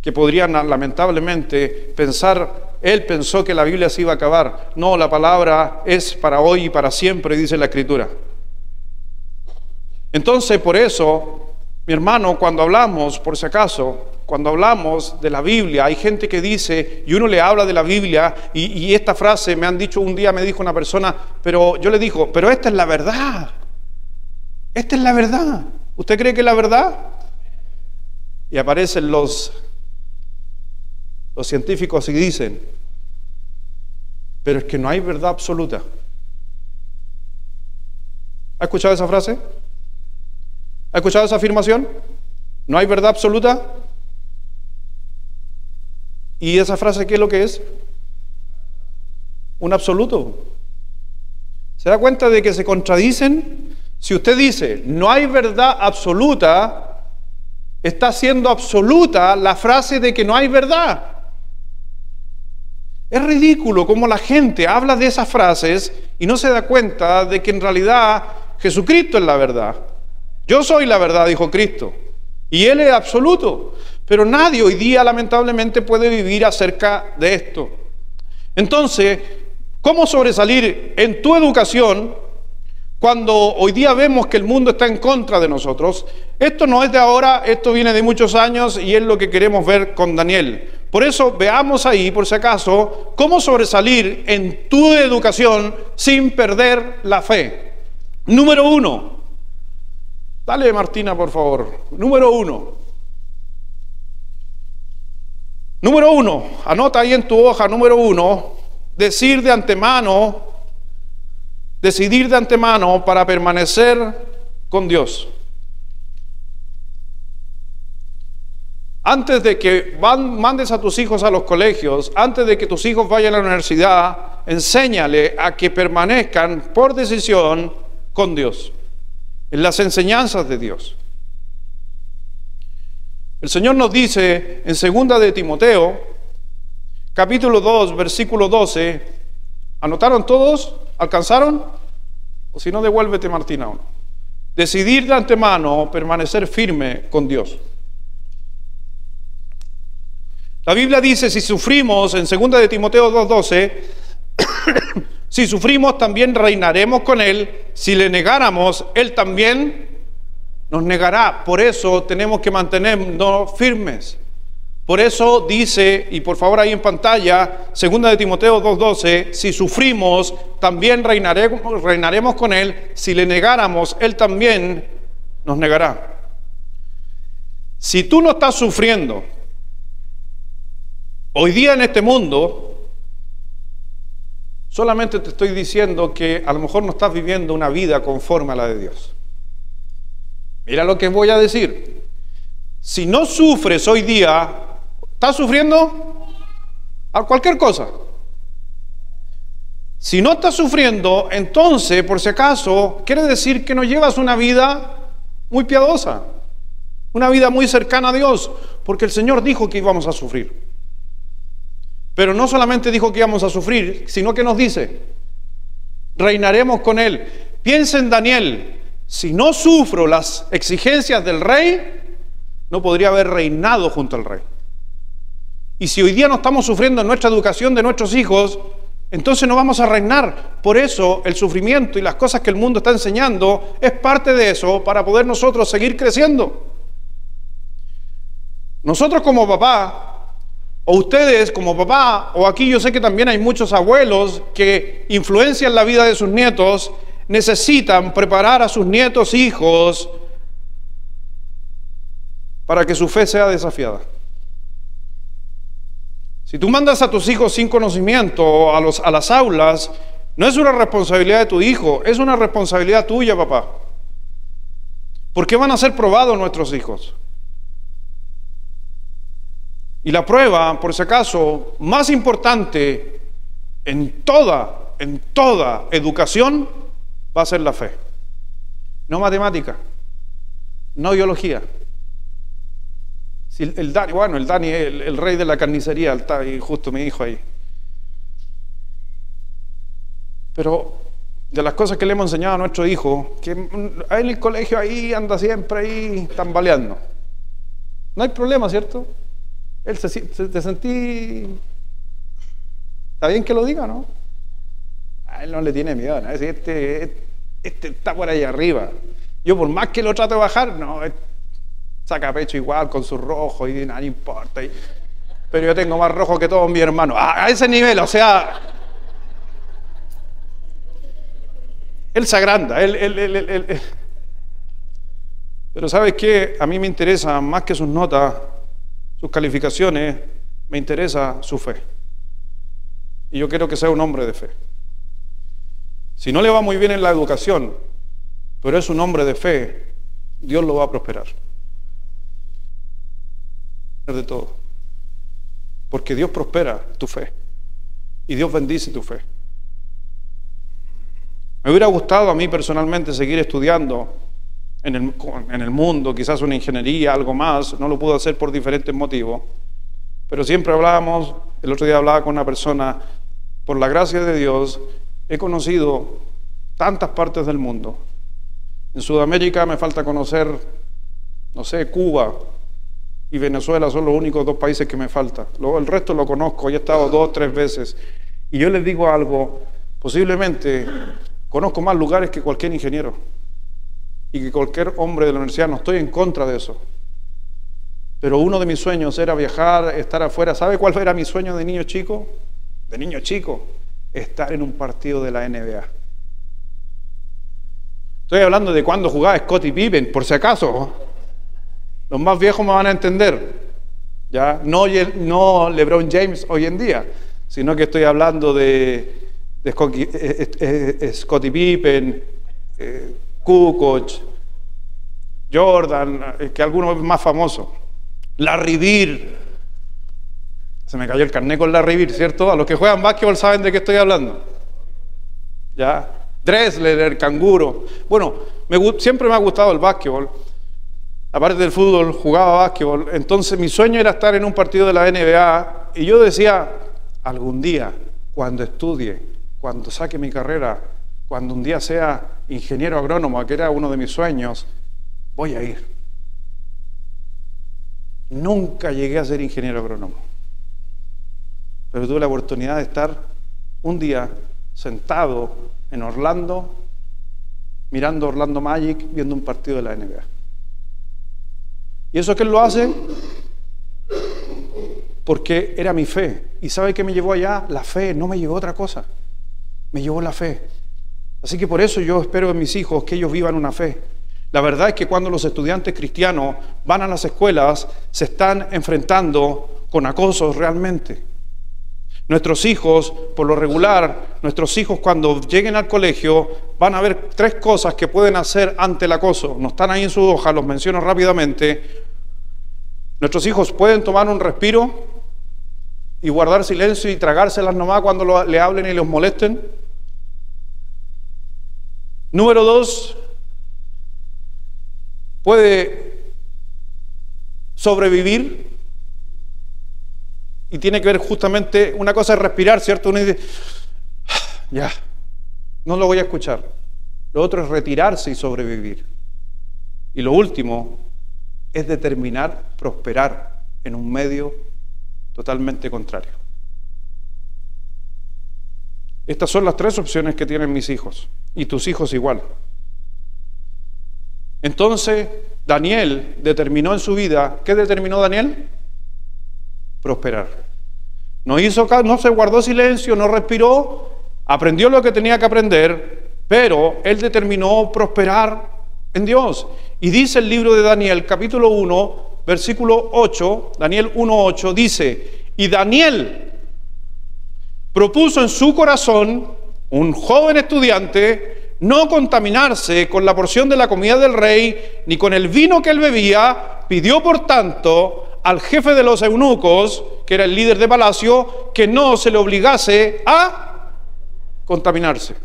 que podrían lamentablemente pensar, él pensó que la Biblia se iba a acabar. No, la palabra es para hoy y para siempre, dice la Escritura. Entonces, por eso, mi hermano, cuando hablamos, por si acaso, cuando hablamos de la Biblia, hay gente que dice, y uno le habla de la Biblia, y esta frase me han dicho, un día me dijo una persona, pero yo le digo, pero esta es la verdad. Esta es la verdad. ¿Usted cree que es la verdad? Y aparecen los científicos y dicen, pero es que no hay verdad absoluta. ¿Ha escuchado esa frase? ¿Ha escuchado esa afirmación? ¿No hay verdad absoluta? ¿Y esa frase qué es lo que es? Un absoluto. ¿Se da cuenta de que se contradicen? Si usted dice, no hay verdad absoluta, está siendo absoluta la frase de que no hay verdad. Es ridículo cómo la gente habla de esas frases y no se da cuenta de que en realidad Jesucristo es la verdad. Yo soy la verdad, dijo Cristo, y Él es absoluto. Pero nadie hoy día lamentablemente puede vivir acerca de esto. Entonces, ¿cómo sobresalir en tu educación cuando hoy día vemos que el mundo está en contra de nosotros? Esto no es de ahora, esto viene de muchos años y es lo que queremos ver con Daniel. Por eso veamos ahí, por si acaso, cómo sobresalir en tu educación sin perder la fe. Número 1. Dale, Martina, por favor. Número 1. Número 1. Anota ahí en tu hoja, número 1. Decidir de antemano para permanecer con Dios. Antes de que mandes a tus hijos a los colegios, antes de que tus hijos vayan a la universidad, enséñale a que permanezcan por decisión con Dios, en las enseñanzas de Dios. El Señor nos dice en 2 de Timoteo, capítulo 2, versículo 12, ¿anotaron todos? ¿Alcanzaron? O si no, devuélvete, Martina, uno. Decidir de antemano permanecer firme con Dios. La Biblia dice, si sufrimos, en 2 de Timoteo 2:12, si sufrimos también reinaremos con Él, si le negáramos, Él también nos negará. Por eso tenemos que mantenernos firmes. Por eso dice, y por favor ahí en pantalla, 2 de Timoteo 2:12, si sufrimos, también reinaremos con Él, si le negáramos, Él también nos negará. Si tú no estás sufriendo hoy día en este mundo, solamente te estoy diciendo que a lo mejor no estás viviendo una vida conforme a la de Dios. Mira lo que voy a decir. Si no sufres hoy día, ¿estás sufriendo? A cualquier cosa. Si no estás sufriendo, entonces, por si acaso, quiere decir que no llevas una vida muy piadosa, una vida muy cercana a Dios, porque el Señor dijo que íbamos a sufrir. Pero no solamente dijo que íbamos a sufrir, sino que nos dice, reinaremos con Él. Piensa en Daniel. Si no sufro las exigencias del rey, no podría haber reinado junto al rey. Y si hoy día no estamos sufriendo en nuestra educación de nuestros hijos, entonces no vamos a reinar. Por eso el sufrimiento y las cosas que el mundo está enseñando es parte de eso para poder nosotros seguir creciendo. Nosotros como papá, o ustedes como papá, o aquí yo sé que también hay muchos abuelos que influencian la vida de sus nietos, necesitan preparar a sus nietos, hijos, para que su fe sea desafiada. Si tú mandas a tus hijos sin conocimiento a las aulas, no es una responsabilidad de tu hijo, es una responsabilidad tuya, papá. ¿Por qué van a ser probados nuestros hijos? Y la prueba, por si acaso, más importante en toda educación va a ser la fe. No matemática, no biología. Si el Dani, el rey de la carnicería, está ahí, justo mi hijo ahí. Pero de las cosas que le hemos enseñado a nuestro hijo, que en el colegio ahí anda siempre ahí tambaleando. No hay problema, ¿cierto? Él te sentí... ¿Está bien que lo diga, no? A él no le tiene miedo, ¿no? Este está por ahí arriba. Yo por más que lo trato de bajar, no, saca pecho igual con su rojo y nada importa. Pero yo tengo más rojo que todos mis hermanos. A ese nivel, o sea... Él se agranda, él. Pero ¿sabes qué? A mí me interesa más que sus notas, sus calificaciones, me interesa su fe. Y yo quiero que sea un hombre de fe. Si no le va muy bien en la educación, pero es un hombre de fe, Dios lo va a prosperar. De todo. Porque Dios prospera tu fe. Y Dios bendice tu fe. Me hubiera gustado a mí personalmente seguir estudiando en el mundo, quizás una ingeniería, algo más. No lo pude hacer por diferentes motivos. Pero siempre hablábamos, el otro día hablaba con una persona, por la gracia de Dios, he conocido tantas partes del mundo. En Sudamérica me falta conocer, no sé, Cuba y Venezuela son los únicos 2 países que me faltan. El resto lo conozco, ya he estado 2 o 3 veces. Y yo les digo algo, posiblemente conozco más lugares que cualquier ingeniero y que cualquier hombre de la universidad. No estoy en contra de eso. Pero uno de mis sueños era viajar, estar afuera. ¿Sabe cuál era mi sueño de niño chico? De niño chico, estar en un partido de la NBA. Estoy hablando de cuando jugaba Scottie Pippen, por si acaso. Los más viejos me van a entender. ¿Ya? No LeBron James hoy en día, sino que estoy hablando de Scottie Pippen, Kukoc, Jordan, que alguno es más famoso. Larry Bird. Se me cayó el carnet con Larry Bird, ¿cierto? A los que juegan básquetbol saben de qué estoy hablando. ¿Ya? Drexler, el canguro. Bueno, siempre me ha gustado el básquetbol. aparte del fútbol, jugaba básquetbol. Entonces mi sueño era estar en un partido de la NBA y yo decía, algún día, cuando estudie, cuando saque mi carrera, cuando un día sea ingeniero agrónomo, que era uno de mis sueños, voy a ir. Nunca llegué a ser ingeniero agrónomo, pero tuve la oportunidad de estar un día sentado en Orlando, mirando Orlando Magic, viendo un partido de la NBA. ¿Y eso qué lo hace? Porque era mi fe. ¿Y sabe qué me llevó allá? La fe, no me llevó otra cosa. Me llevó la fe. Así que por eso yo espero en mis hijos que ellos vivan una fe. La verdad es que cuando los estudiantes cristianos van a las escuelas, se están enfrentando con acosos realmente. Nuestros hijos, por lo regular, nuestros hijos cuando lleguen al colegio van a ver 3 cosas que pueden hacer ante el acoso. No están ahí en su hoja, los menciono rápidamente. Nuestros hijos pueden tomar un respiro y guardar silencio y tragárselas nomás cuando le hablen y los molesten. Número 2, puede sobrevivir. Y tiene que ver justamente, una cosa es respirar, ¿cierto? Uno dice, ya, no lo voy a escuchar. Lo otro es retirarse y sobrevivir. Y lo último es determinar prosperar en un medio totalmente contrario. Estas son las 3 opciones que tienen mis hijos, y tus hijos igual. Entonces, Daniel determinó en su vida, ¿qué determinó Daniel? Prosperar. No se guardó silencio, no respiró, aprendió lo que tenía que aprender, pero él determinó prosperar en Dios. Y dice el libro de Daniel, capítulo 1, versículo 8, Daniel 1:8, dice, y Daniel propuso en su corazón, un joven estudiante, no contaminarse con la porción de la comida del rey, ni con el vino que él bebía. Pidió, por tanto, al jefe de los eunucos, que era el líder de palacio, que no se le obligase a contaminarse.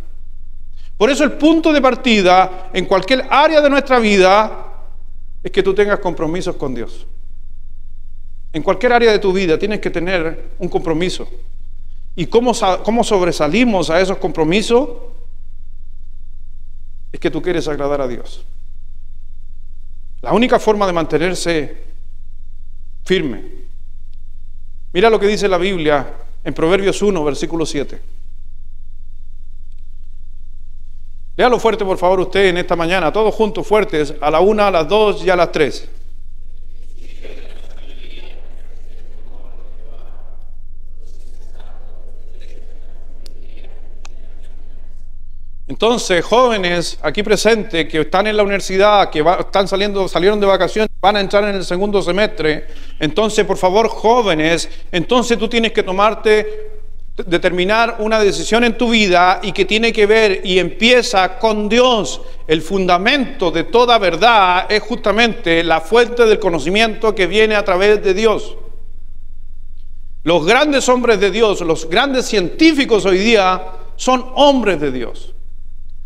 Por eso el punto de partida en cualquier área de nuestra vida es que tú tengas compromisos con Dios. En cualquier área de tu vida tienes que tener un compromiso. ¿Y cómo sobresalimos a esos compromisos? Es que tú quieres agradar a Dios. La única forma de mantenerse firme. Mira lo que dice la Biblia en Proverbios 1, versículo 7. Léalo fuerte, por favor, usted en esta mañana, todos juntos, fuertes, a la 1, a las 2 y a las 3. Entonces, jóvenes aquí presentes que están en la universidad, que salieron de vacaciones, van a entrar en el segundo semestre, entonces, por favor, jóvenes, entonces tú tienes que determinar una decisión en tu vida y que tiene que ver y empieza con Dios. El fundamento de toda verdad es justamente la fuente del conocimiento que viene a través de Dios. Los grandes hombres de Dios, los grandes científicos hoy día son hombres de Dios.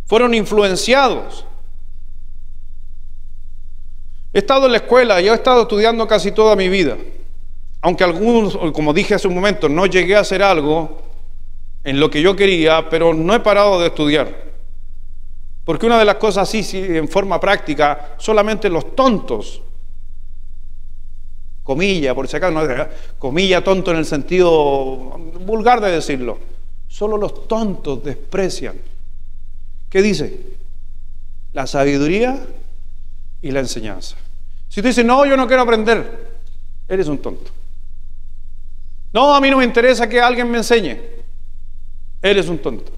Fueron influenciados. He estado en la escuela y he estado estudiando casi toda mi vida. Aunque algunos, como dije hace un momento, no llegué a hacer algo en lo que yo quería, pero no he parado de estudiar. Porque una de las cosas así, en forma práctica, solamente los tontos, comilla, por si acaso, no, comilla tonto en el sentido vulgar de decirlo, solo los tontos desprecian. ¿Qué dice? La sabiduría y la enseñanza. Si tú dices, no, yo no quiero aprender, eres un tonto. No, a mí no me interesa que alguien me enseñe, eres un tonto.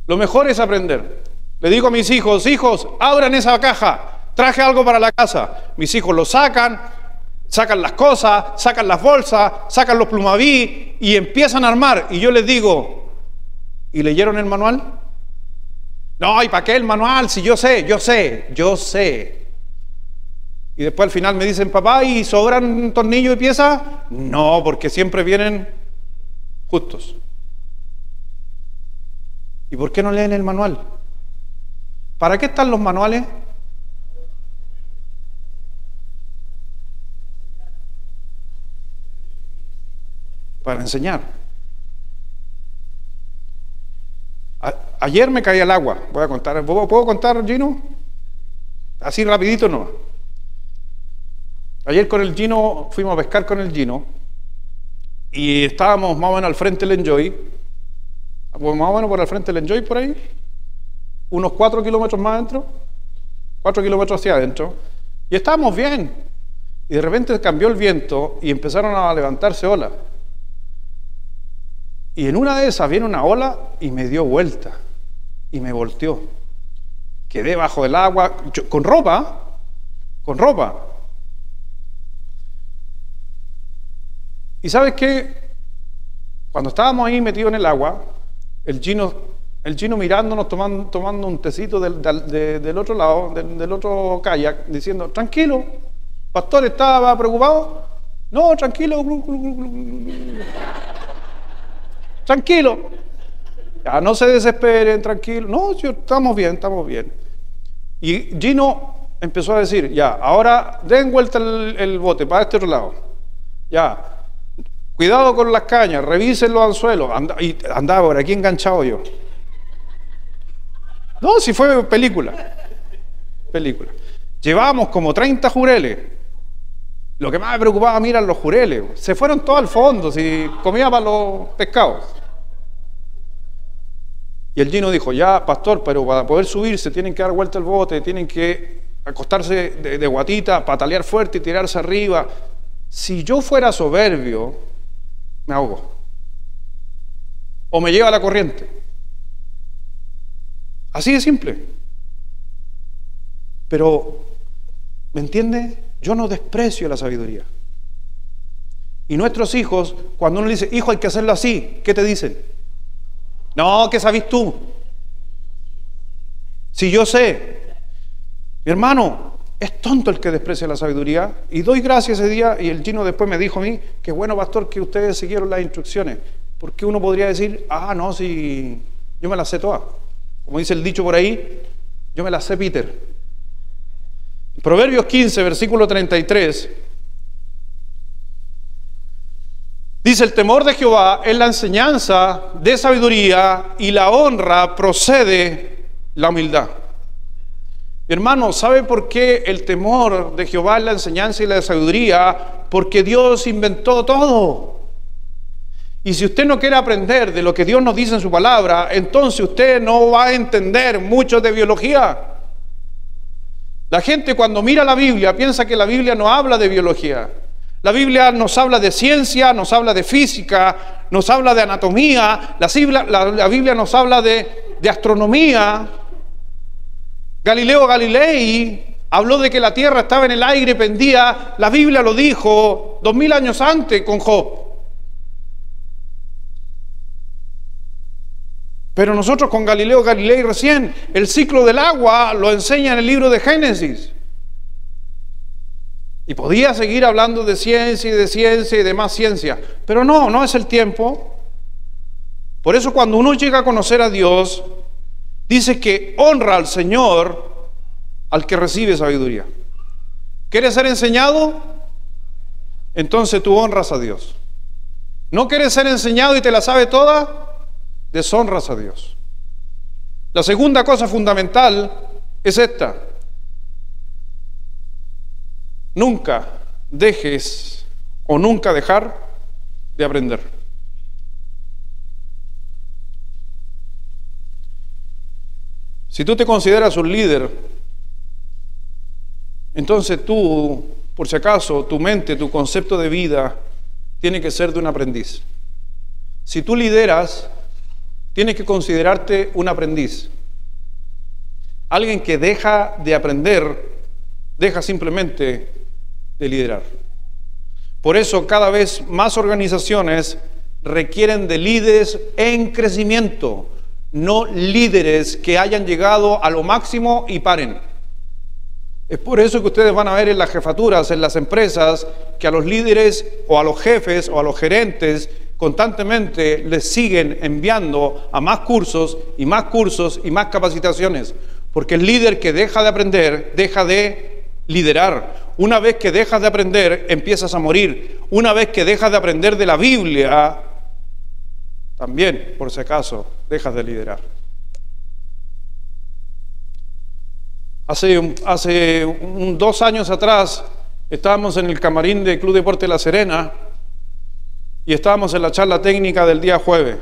Lo mejor es aprender. Le digo a mis hijos, hijos, abran esa caja, traje algo para la casa. Mis hijos lo sacan las cosas, sacan las bolsas, sacan los plumaví y empiezan a armar. Y yo les digo, ¿y leyeron el manual? No, ¿y para qué el manual? Si yo sé. Y después al final me dicen, papá, ¿y sobran tornillos y piezas? No, porque siempre vienen justos. ¿Y por qué no leen el manual? ¿Para qué están los manuales? para enseñar. Ayer me caí al agua, voy a contar, ¿puedo contar, Gino? Así rapidito no. Ayer con el Gino, fuimos a pescar con el Gino, y estábamos más o menos al frente del Enjoy, más o menos por el frente del Enjoy por ahí, unos 4 kilómetros más adentro, 4 kilómetros hacia adentro, y estábamos bien, y de repente cambió el viento y empezaron a levantarse olas, y en una de esas viene una ola y me dio vuelta, y me volteó, quedé bajo el agua, con ropa, y ¿sabes qué? Cuando estábamos ahí metidos en el agua, el Gino mirándonos, tomando un tecito del otro lado, del otro kayak, diciendo, tranquilo, pastor, ¿estaba preocupado? No, tranquilo, tranquilo, ya no se desesperen, tranquilo, no, estamos bien. Y Gino empezó a decir, ya, ahora den vuelta el bote para este otro lado, ya, cuidado con las cañas, revisen los anzuelos, y andaba por aquí enganchado yo. No, si fue película. Llevábamos como 30 jureles. Lo que más me preocupaba a mí eran los jureles. Se fueron todos al fondo, si comía para los pescados. Y el Gino dijo, ya, pastor, pero para poder subirse tienen que dar vuelta el bote, tienen que acostarse de guatita, patalear fuerte y tirarse arriba. Si yo fuera soberbio, me ahogo. O me lleva la corriente. Así de simple. Pero, ¿me entiende? Yo no desprecio la sabiduría. Y nuestros hijos, cuando uno le dice, hijo, hay que hacerlo así, ¿qué te dicen? No, ¿qué sabes tú? Si yo sé. Mi hermano, es tonto el que desprecia la sabiduría, y doy gracias ese día, y el Gino después me dijo a mí, que bueno, pastor, que ustedes siguieron las instrucciones, porque uno podría decir, no, si yo me las sé todas, como dice el dicho por ahí, yo me las sé, Peter. Proverbios 15, versículo 33, dice, el temor de Jehová es la enseñanza de sabiduría, y la honra procede la humildad. Hermano, ¿sabe por qué el temor de Jehová es la enseñanza y la sabiduría? Porque Dios inventó todo. Y si usted no quiere aprender de lo que Dios nos dice en su palabra, entonces usted no va a entender mucho de biología. La gente cuando mira la Biblia piensa que la Biblia no habla de biología. La Biblia nos habla de ciencia, nos habla de física, nos habla de anatomía, la Biblia nos habla de astronomía. Galileo Galilei habló de que la tierra estaba en el aire, pendía. La Biblia lo dijo 2000 años antes con Job. Pero nosotros con Galileo Galilei recién, el ciclo del agua lo enseña en el libro de Génesis. Y podía seguir hablando de ciencia y de más ciencia. Pero no es el tiempo. Por eso cuando uno llega a conocer a Dios, dice que honra al Señor al que recibe sabiduría. ¿Quieres ser enseñado? Entonces tú honras a Dios. ¿No quieres ser enseñado y te la sabe toda? Deshonras a Dios. La segunda cosa fundamental es esta. Nunca dejes o nunca dejar de aprender. Si tú te consideras un líder, entonces tú, por si acaso, tu mente, tu concepto de vida tiene que ser de un aprendiz. Si tú lideras, tienes que considerarte un aprendiz. Alguien que deja de aprender, deja simplemente de liderar. Por eso cada vez más organizaciones requieren de líderes en crecimiento, no líderes que hayan llegado a lo máximo y paren. Es por eso que ustedes van a ver en las jefaturas, en las empresas, que a los líderes o a los jefes o a los gerentes constantemente les siguen enviando a más cursos y más cursos y más capacitaciones, porque el líder que deja de aprender, deja de liderar. Una vez que dejas de aprender, empiezas a morir. Una vez que dejas de aprender de la Biblia, también, por si acaso, dejas de liderar. Hace 2 años atrás, estábamos en el camarín del Club Deporte La Serena y estábamos en la charla técnica del día jueves.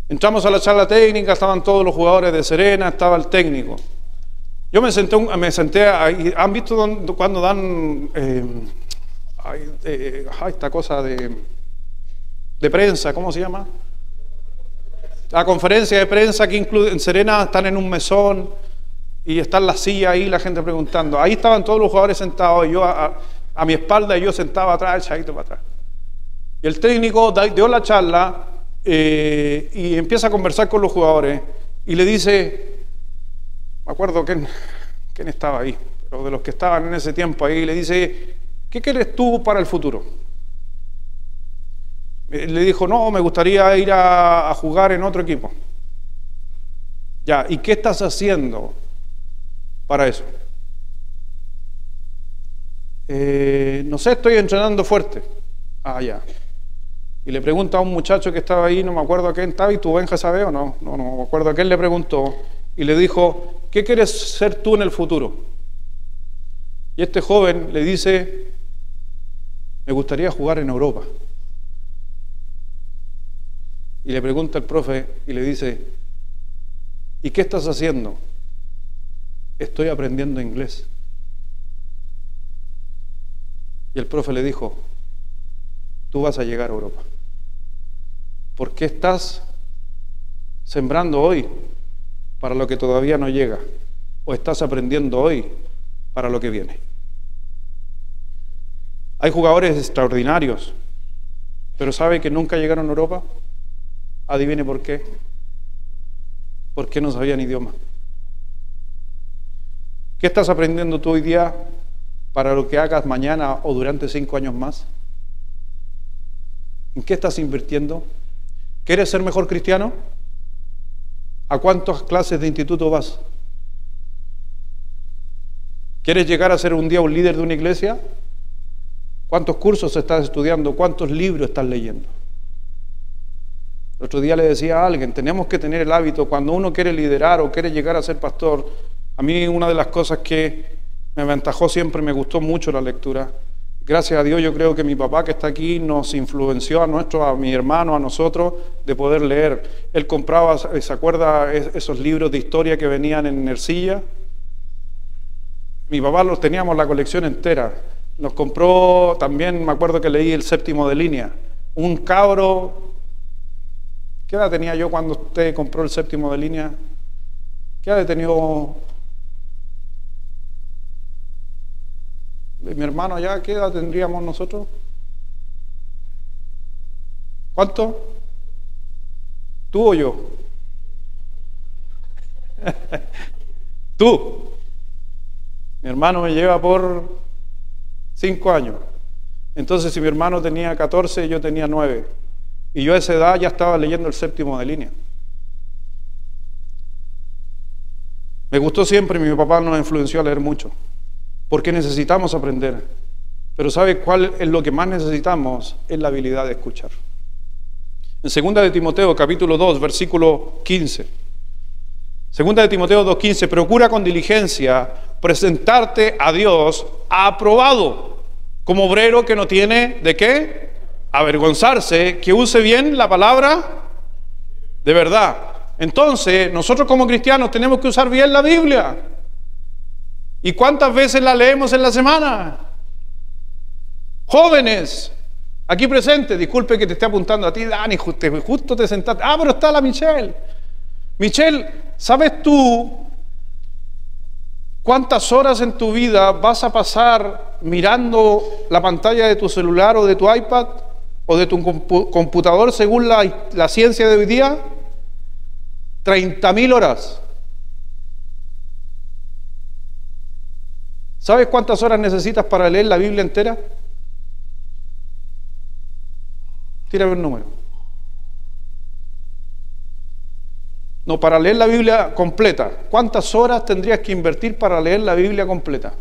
Entramos a la charla técnica, estaban todos los jugadores de Serena, estaba el técnico. Yo me senté ahí. ¿Han visto cuando dan esta cosa de prensa? ¿Cómo se llama? La conferencia de prensa que incluye en Serena, están en un mesón y están las sillas ahí, la gente preguntando. Ahí estaban todos los jugadores sentados y yo a mi espalda y yo sentado atrás, echadito para atrás. Y el técnico dio la charla y empieza a conversar con los jugadores y le dice... Me acuerdo quién estaba ahí, pero de los que estaban en ese tiempo ahí, le dice, ¿qué quieres tú para el futuro? Le dijo, no, me gustaría ir a jugar en otro equipo. Ya, ¿y qué estás haciendo para eso? No sé, estoy entrenando fuerte. Ah, ya. Y le pregunta a un muchacho que estaba ahí, no me acuerdo a quién estaba, ¿y tú, Benja, sabes o no? No me acuerdo a quién le preguntó. Y le dijo, ¿qué quieres ser tú en el futuro? Y este joven le dice, me gustaría jugar en Europa. Y le pregunta el profe y le dice, ¿y qué estás haciendo? Estoy aprendiendo inglés. Y el profe le dijo, tú vas a llegar a Europa. ¿Por qué estás sembrando hoy para lo que todavía no llega? ¿O estás aprendiendo hoy para lo que viene? Hay jugadores extraordinarios, pero ¿sabe que nunca llegaron a Europa? Adivine por qué. Porque no sabían idioma. ¿Qué estás aprendiendo tú hoy día para lo que hagas mañana o durante 5 años más? ¿En qué estás invirtiendo? ¿Quieres ser mejor cristiano? ¿A cuántas clases de instituto vas? ¿Quieres llegar a ser un día un líder de una iglesia? ¿Cuántos cursos estás estudiando? ¿Cuántos libros estás leyendo? El otro día le decía a alguien, tenemos que tener el hábito, cuando uno quiere liderar o quiere llegar a ser pastor, a mí una de las cosas que me aventajó siempre, me gustó mucho la lectura. Gracias a Dios yo creo que mi papá que está aquí nos influenció a mi hermano, a nosotros, de poder leer. Él compraba, ¿se acuerda esos libros de historia que venían en Ercilla? Mi papá los teníamos la colección entera. Nos compró, también me acuerdo que leí El Séptimo de Línea. Un cabro, ¿qué edad tenía yo cuando usted compró El Séptimo de Línea? ¿Qué edad tenía mi hermano allá? ¿Qué edad tendríamos nosotros? ¿Cuánto? ¿Tú o yo? Tú. Mi hermano me lleva por 5 años. Entonces, si mi hermano tenía 14, yo tenía 9. Y yo a esa edad ya estaba leyendo El Séptimo de Línea. Me gustó siempre, mi papá nos influenció a leer mucho, porque necesitamos aprender. Pero ¿sabe cuál es lo que más necesitamos? Es la habilidad de escuchar. En 2 de Timoteo, capítulo 2, versículo 15. 2 de Timoteo 2:15, procura con diligencia presentarte a Dios aprobado, como obrero que no tiene de qué avergonzarse, que use bien la palabra de verdad. Entonces, nosotros como cristianos tenemos que usar bien la Biblia. ¿Y cuántas veces la leemos en la semana? Jóvenes, aquí presentes, disculpe que te esté apuntando a ti, Dani, justo te sentaste. Ah, pero está la Michelle. Michelle, ¿sabes tú cuántas horas en tu vida vas a pasar mirando la pantalla de tu celular o de tu iPad o de tu computador según la ciencia de hoy día? 30.000 horas. ¿Sabes cuántas horas necesitas para leer la Biblia entera? Tírame un número. No, para leer la Biblia completa. ¿Cuántas horas tendrías que invertir para leer la Biblia completa?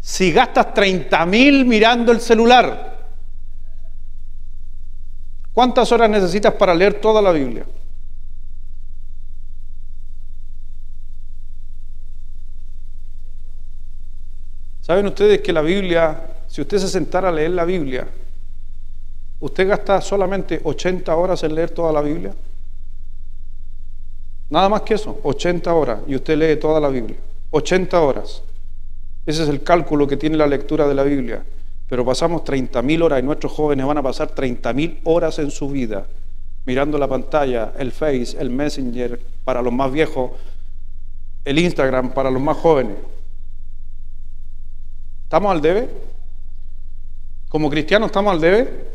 si gastas 30.000 mirando el celular, ¿cuántas horas necesitas para leer toda la Biblia? ¿Saben ustedes que la Biblia, si usted se sentara a leer la Biblia, usted gasta solamente 80 horas en leer toda la Biblia? Nada más que eso, 80 horas, y usted lee toda la Biblia. 80 horas. Ese es el cálculo que tiene la lectura de la Biblia. Pero pasamos 30.000 horas y nuestros jóvenes van a pasar 30.000 horas en su vida mirando la pantalla, el Face, el Messenger para los más viejos, el Instagram para los más jóvenes. ¿Estamos al debe? ¿Como cristianos estamos al debe?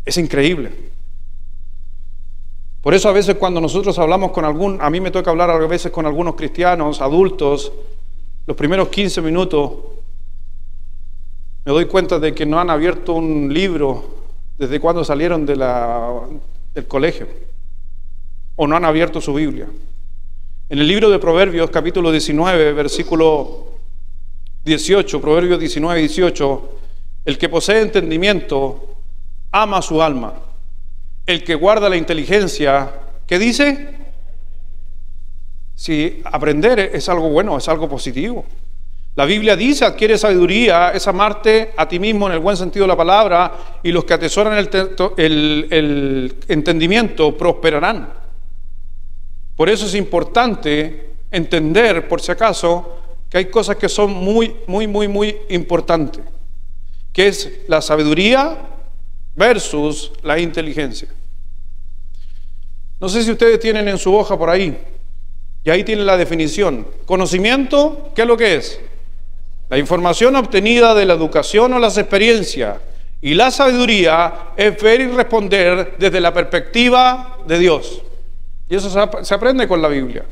Es increíble. Por eso a veces cuando nosotros hablamos con a mí me toca hablar a veces con algunos cristianos, adultos, los primeros 15 minutos, me doy cuenta de que no han abierto un libro desde cuando salieron del colegio, o no han abierto su Biblia. En el libro de Proverbios, capítulo 19, versículo 18, Proverbios 19, 18, el que posee entendimiento ama su alma. El que guarda la inteligencia, ¿qué dice? Si aprender es algo bueno, es algo positivo. La Biblia dice, adquiere sabiduría, es amarte a ti mismo en el buen sentido de la palabra, y los que atesoran el entendimiento prosperarán. Por eso es importante entender, por si acaso, que hay cosas que son muy importantes, que es la sabiduría versus la inteligencia. No sé si ustedes tienen en su hoja por ahí, y ahí tienen la definición. Conocimiento, ¿qué es lo que es? La información obtenida de la educación o las experiencias. Y la sabiduría es ver y responder desde la perspectiva de Dios. Y eso se aprende con la Biblia.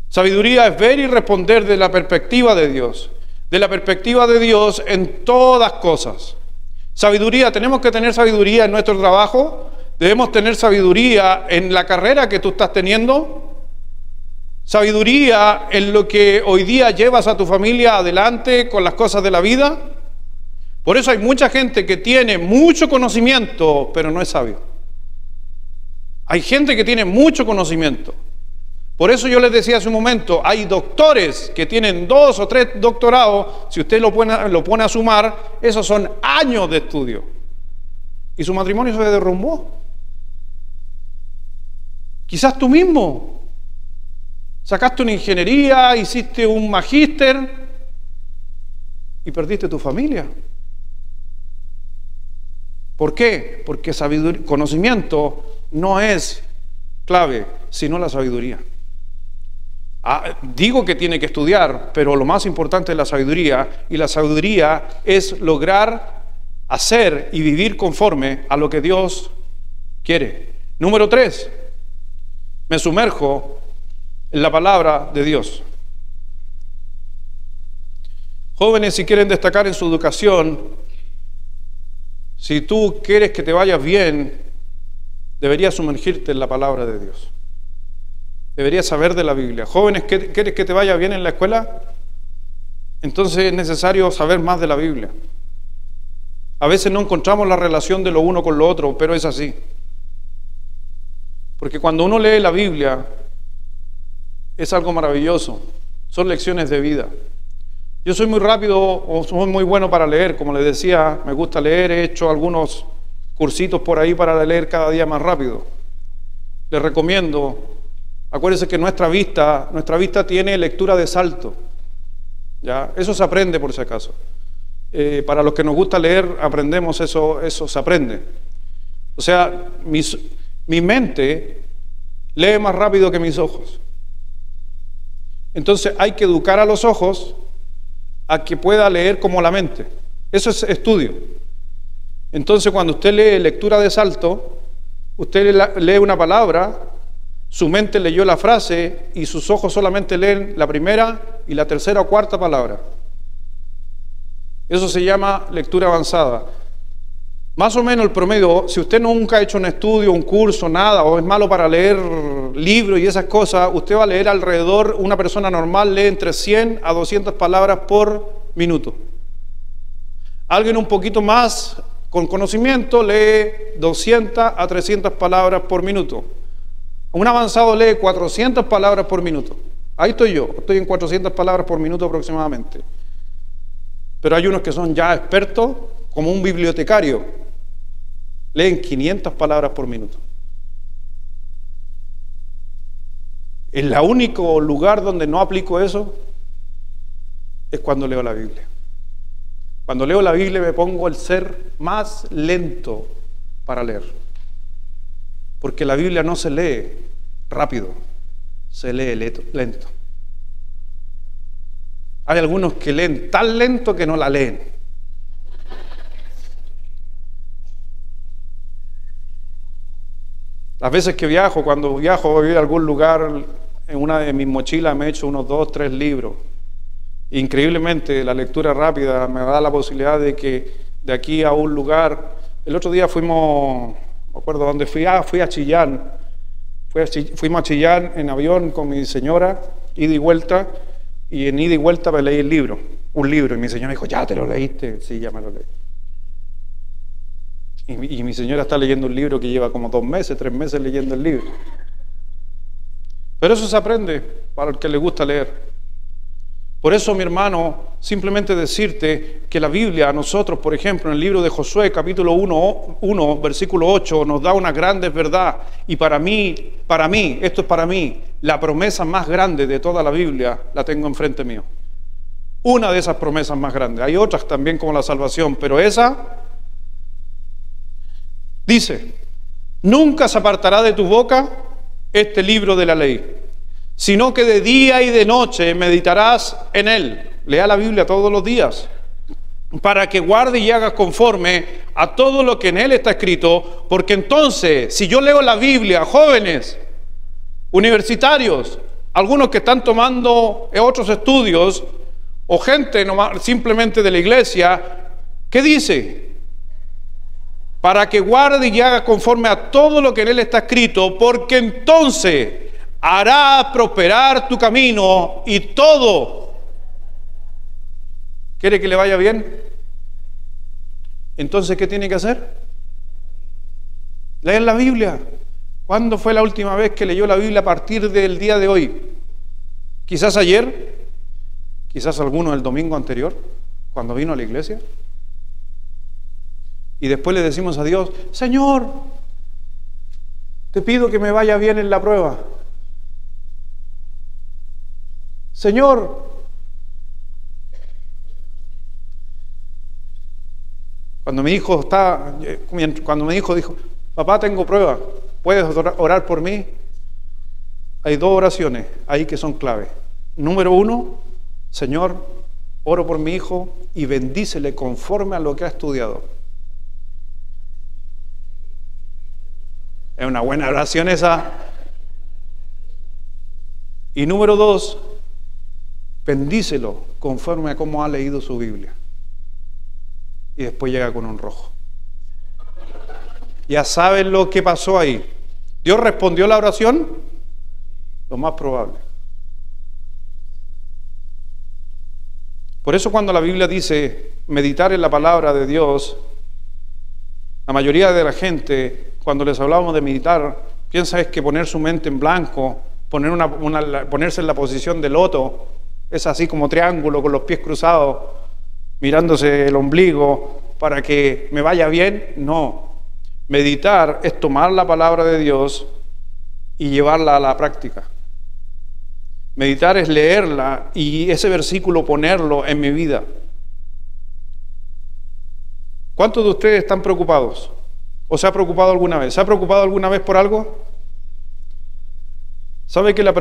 Sabiduría es ver y responder desde la perspectiva de Dios. De la perspectiva de Dios en todas cosas. Sabiduría, tenemos que tener sabiduría en nuestro trabajo. Debemos tener sabiduría en la carrera que tú estás teniendo. Sabiduría en lo que hoy día llevas a tu familia adelante con las cosas de la vida. Por eso hay mucha gente que tiene mucho conocimiento, pero no es sabio. Hay gente que tiene mucho conocimiento. Por eso yo les decía hace un momento, hay doctores que tienen 2 o 3 doctorados, si usted lo pone a sumar, esos son años de estudio. Y su matrimonio se derrumbó. Quizás tú mismo sacaste una ingeniería, hiciste un magíster y perdiste tu familia. ¿Por qué? Porque conocimiento no es clave, sino la sabiduría. Digo que tiene que estudiar, pero lo más importante es la sabiduría, y la sabiduría es lograr hacer y vivir conforme a lo que Dios quiere. Número 3, me sumerjo en la palabra de Dios. Jóvenes, si quieren destacar en su educación, si tú quieres que te vayas bien, deberías sumergirte en la palabra de Dios. Deberías saber de la Biblia. Jóvenes, ¿quieres que te vaya bien en la escuela? Entonces es necesario saber más de la Biblia. A veces no encontramos la relación de lo uno con lo otro, pero es así. Porque cuando uno lee la Biblia, es algo maravilloso. Son lecciones de vida. Yo soy muy rápido, o soy muy bueno para leer, como les decía, me gusta leer, he hecho algunos cursitos por ahí para leer cada día más rápido. Les recomiendo, acuérdense que nuestra vista tiene lectura de salto. ¿Ya? Eso se aprende por si acaso. Para los que nos gusta leer, aprendemos eso se aprende. O sea, mi mente lee más rápido que mis ojos. Entonces hay que educar a los ojos a que pueda leer como la mente. Eso es estudio. Entonces cuando usted lee lectura de salto, usted lee una palabra, su mente leyó la frase y sus ojos solamente leen la primera y la tercera o cuarta palabra. Eso se llama lectura avanzada. Más o menos el promedio, si usted nunca ha hecho un estudio, un curso, nada, o es malo para leer libros y esas cosas, usted va a leer alrededor, una persona normal lee entre 100 a 200 palabras por minuto. Alguien un poquito más con conocimiento lee 200 a 300 palabras por minuto. Un avanzado lee 400 palabras por minuto. Ahí estoy yo, estoy en 400 palabras por minuto aproximadamente. Pero hay unos que son ya expertos, como un bibliotecario. Leen 500 palabras por minuto. El único lugar donde no aplico eso es cuando leo la Biblia. Cuando leo la Biblia me pongo el ser más lento para leer. Porque la Biblia no se lee rápido, se lee lento. Hay algunos que leen tan lento que no la leen. Las veces que viajo, cuando viajo a algún lugar, en una de mis mochilas me he hecho unos 2, 3 libros. Increíblemente, la lectura rápida me da la posibilidad de que de aquí a un lugar... El otro día fuimos, no me acuerdo dónde fui, fui a Chillán. Fuimos a Chillán en avión con mi señora, ida y vuelta, y en ida y vuelta me leí el libro, un libro, y mi señora dijo, ¿ya te lo leíste? Sí, ya me lo leí. Y mi señora está leyendo un libro que lleva como 2 meses, 3 meses leyendo el libro. Pero eso se aprende para el que le gusta leer. Por eso, mi hermano, simplemente decirte que la Biblia a nosotros, por ejemplo, en el libro de Josué, capítulo 1, versículo 8, nos da una grande verdad. Y para mí, esto es para mí, la promesa más grande de toda la Biblia la tengo enfrente mío. Una de esas promesas más grandes. Hay otras también como la salvación, pero esa dice, nunca se apartará de tu boca este libro de la ley, sino que de día y de noche meditarás en él. Lea la Biblia todos los días, para que guarde y hagas conforme a todo lo que en él está escrito, porque entonces, si yo leo la Biblia, jóvenes, universitarios, algunos que están tomando otros estudios, o gente simplemente de la iglesia, ¿qué dice? Para que guarde y haga conforme a todo lo que en él está escrito, porque entonces hará prosperar tu camino y todo. ¿Quiere que le vaya bien? Entonces, ¿qué tiene que hacer? Leer la Biblia. ¿Cuándo fue la última vez que leyó la Biblia a partir del día de hoy? Quizás ayer, quizás alguno el domingo anterior, cuando vino a la iglesia. Y después le decimos a Dios, Señor, te pido que me vaya bien en la prueba. Señor, cuando mi hijo dijo, papá, tengo prueba, ¿puedes orar por mí? Hay 2 oraciones ahí que son clave. Número 1, Señor, oro por mi hijo y bendícele conforme a lo que ha estudiado. Es una buena oración esa. Y número 2, bendícelo conforme a cómo ha leído su Biblia. Y después llega con un rojo. Ya saben lo que pasó ahí. ¿Dios respondió la oración? Lo más probable. Por eso cuando la Biblia dice meditar en la palabra de Dios, la mayoría de la gente, cuando les hablamos de meditar, piensa es que poner su mente en blanco, ponerse en la posición de loto, es así como triángulo con los pies cruzados, mirándose el ombligo para que me vaya bien. No, meditar es tomar la palabra de Dios y llevarla a la práctica. Meditar es leerla y ese versículo ponerlo en mi vida. ¿Cuántos de ustedes están preocupados? ¿O se ha preocupado alguna vez? ¿Se ha preocupado alguna vez por algo? ¿Sabe que la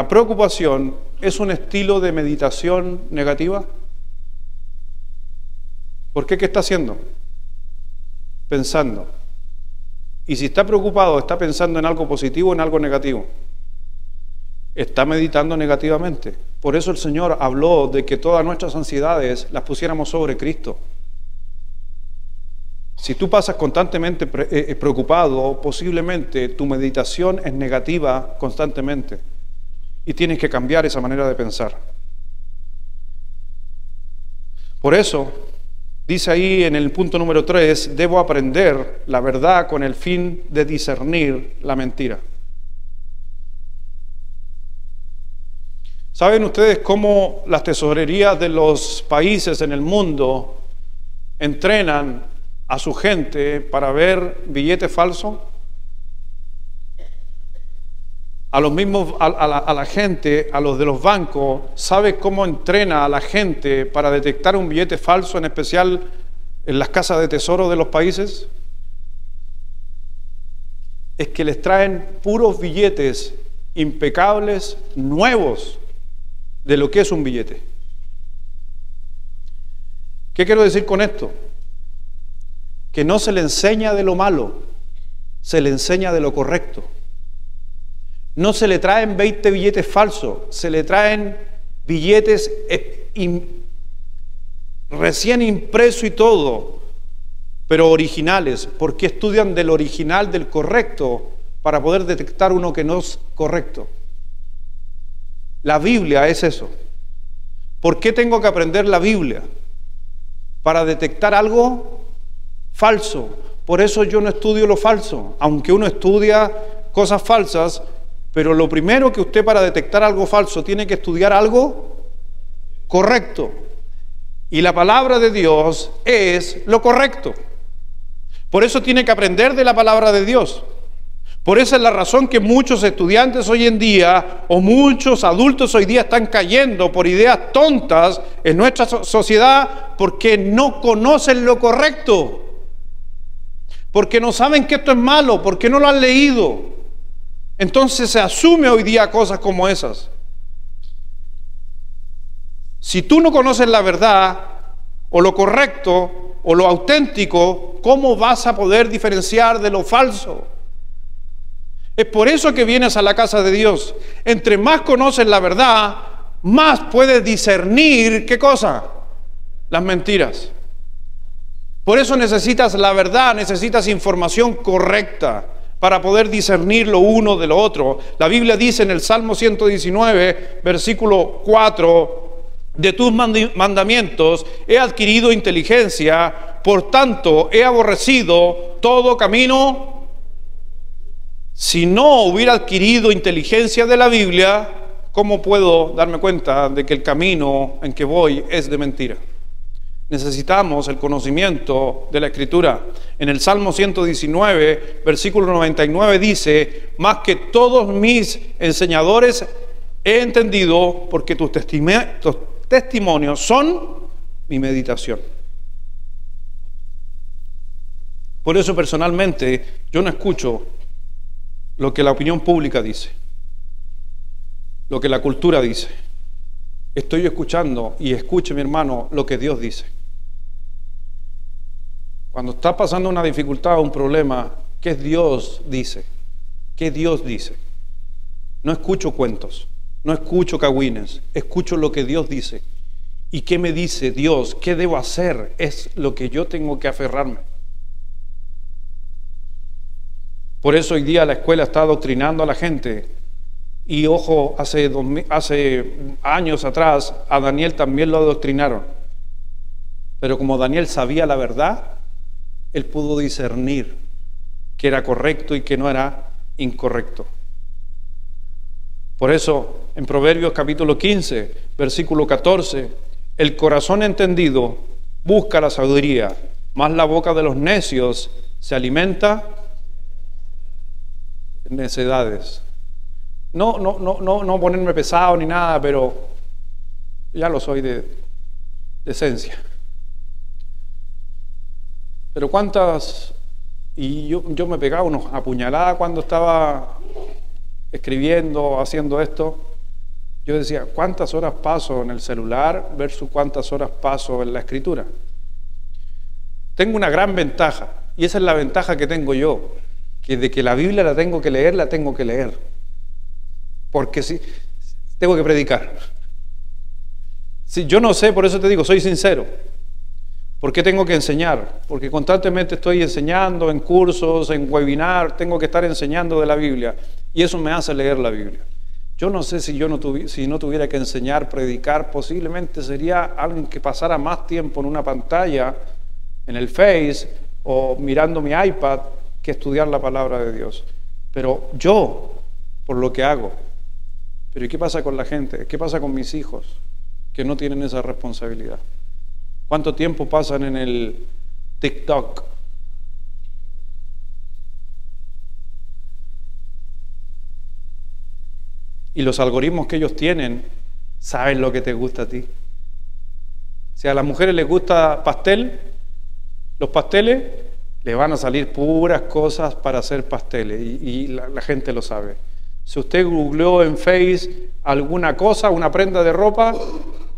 preocupación es un estilo de meditación negativa? ¿Por qué? ¿Qué está haciendo? Pensando. Y si está preocupado, ¿está pensando en algo positivo o en algo negativo? Está meditando negativamente. Por eso el Señor habló de que todas nuestras ansiedades las pusiéramos sobre Cristo. Si tú pasas constantemente preocupado, posiblemente tu meditación es negativa constantemente y tienes que cambiar esa manera de pensar. Por eso, dice ahí en el punto número 3, debo aprender la verdad con el fin de discernir la mentira. ¿Saben ustedes cómo las tesorerías de los países en el mundo entrenan a su gente para ver billetes falsos? A los mismos, a la gente, a los de los bancos, ¿sabe cómo entrena a la gente para detectar un billete falso, en especial en las casas de tesoro de los países? Es que les traen puros billetes impecables, nuevos, de lo que es un billete. ¿Qué quiero decir con esto? Que no se le enseña de lo malo, se le enseña de lo correcto. No se le traen 20 billetes falsos, se le traen billetes recién impresos y todo, pero originales, porque estudian del original, del correcto, para poder detectar uno que no es correcto. La Biblia es eso. ¿Por qué tengo que aprender la Biblia? Para detectar algo falso. Por eso yo no estudio lo falso, aunque uno estudia cosas falsas, pero lo primero que usted, para detectar algo falso, tiene que estudiar algo correcto. Y la palabra de Dios es lo correcto. Por eso tiene que aprender de la palabra de Dios. Por esa es la razón que muchos estudiantes hoy en día, o muchos adultos hoy día, están cayendo por ideas tontas en nuestra sociedad, porque no conocen lo correcto, porque no saben que esto es malo, porque no lo han leído. Entonces se asume hoy día cosas como esas. Si tú no conoces la verdad, o lo correcto, o lo auténtico, ¿cómo vas a poder diferenciar de lo falso? Es por eso que vienes a la casa de Dios. Entre más conoces la verdad, más puedes discernir, ¿qué cosa? Las mentiras. Por eso necesitas la verdad, necesitas información correcta para poder discernir lo uno de lo otro. La Biblia dice en el Salmo 119, versículo 4, de tus mandamientos he adquirido inteligencia, por tanto he aborrecido todo camino. Si no hubiera adquirido inteligencia de la Biblia, ¿cómo puedo darme cuenta de que el camino en que voy es de mentira? Necesitamos el conocimiento de la Escritura. En el Salmo 119, versículo 99 dice: más que todos mis enseñadores he entendido, porque tus testimonios son mi meditación. Por eso personalmente yo no escucho lo que la opinión pública dice, lo que la cultura dice. Estoy escuchando, y escuche mi hermano, lo que Dios dice. Cuando está pasando una dificultad o un problema, ¿qué Dios dice? ¿Qué Dios dice? No escucho cuentos, no escucho cagüines, escucho lo que Dios dice. ¿Y qué me dice Dios? ¿Qué debo hacer? Es lo que yo tengo que aferrarme. Por eso hoy día la escuela está adoctrinando a la gente. Y ojo, hace años atrás a Daniel también lo adoctrinaron. Pero como Daniel sabía la verdad, él pudo discernir que era correcto y que no era incorrecto. Por eso, en Proverbios capítulo 15, versículo 14, el corazón entendido busca la sabiduría, mas la boca de los necios se alimenta de necedades. No ponerme pesado ni nada, pero ya lo soy de esencia. Pero cuántas, y yo me pegaba unos apuñaladas cuando estaba escribiendo, haciendo esto. Yo decía, ¿cuántas horas paso en el celular versus cuántas horas paso en la escritura? Tengo una gran ventaja, y esa es la ventaja que tengo yo, que de que la Biblia la tengo que leer. Porque si tengo que predicar. Si yo no sé, por eso te digo, soy sincero. ¿Por qué tengo que enseñar? Porque constantemente estoy enseñando en cursos, en webinar, tengo que estar enseñando de la Biblia. Y eso me hace leer la Biblia. Yo no sé si si no tuviera que enseñar, predicar, posiblemente sería alguien que pasara más tiempo en una pantalla, en el Face o mirando mi iPad, que estudiar la palabra de Dios. Pero yo, por lo que hago. Pero ¿y qué pasa con la gente? ¿Qué pasa con mis hijos que no tienen esa responsabilidad? ¿Cuánto tiempo pasan en el TikTok? Y los algoritmos que ellos tienen saben lo que te gusta a ti. Si a las mujeres les gusta pastel, los pasteles, le van a salir puras cosas para hacer pasteles y la gente lo sabe. Si usted googleó en Face alguna cosa, una prenda de ropa,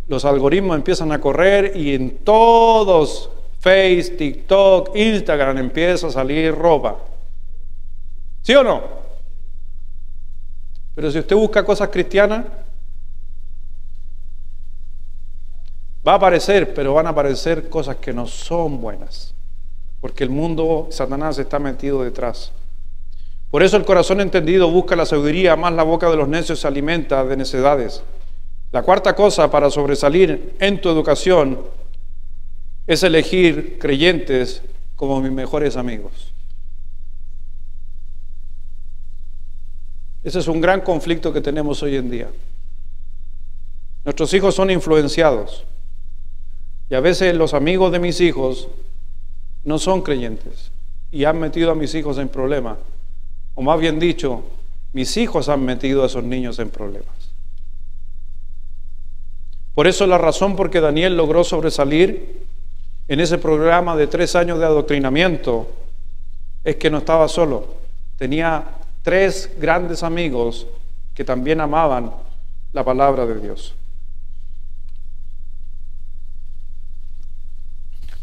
los algoritmos empiezan a correr y en todos, Face, TikTok, Instagram, empieza a salir ropa. ¿Sí o no? Pero si usted busca cosas cristianas, va a aparecer, pero van a aparecer cosas que no son buenas. Porque el mundo, Satanás está metido detrás. Por eso el corazón entendido busca la sabiduría, más la boca de los necios se alimenta de necedades. La cuarta cosa para sobresalir en tu educación es elegir creyentes como mis mejores amigos. Ese es un gran conflicto que tenemos hoy en día. Nuestros hijos son influenciados y a veces los amigos de mis hijos no son creyentes y han metido a mis hijos en problemas. O más bien dicho, mis hijos han metido a esos niños en problemas. Por eso la razón por que Daniel logró sobresalir en ese programa de 3 años de adoctrinamiento es que no estaba solo. Tenía 3 grandes amigos que también amaban la palabra de Dios.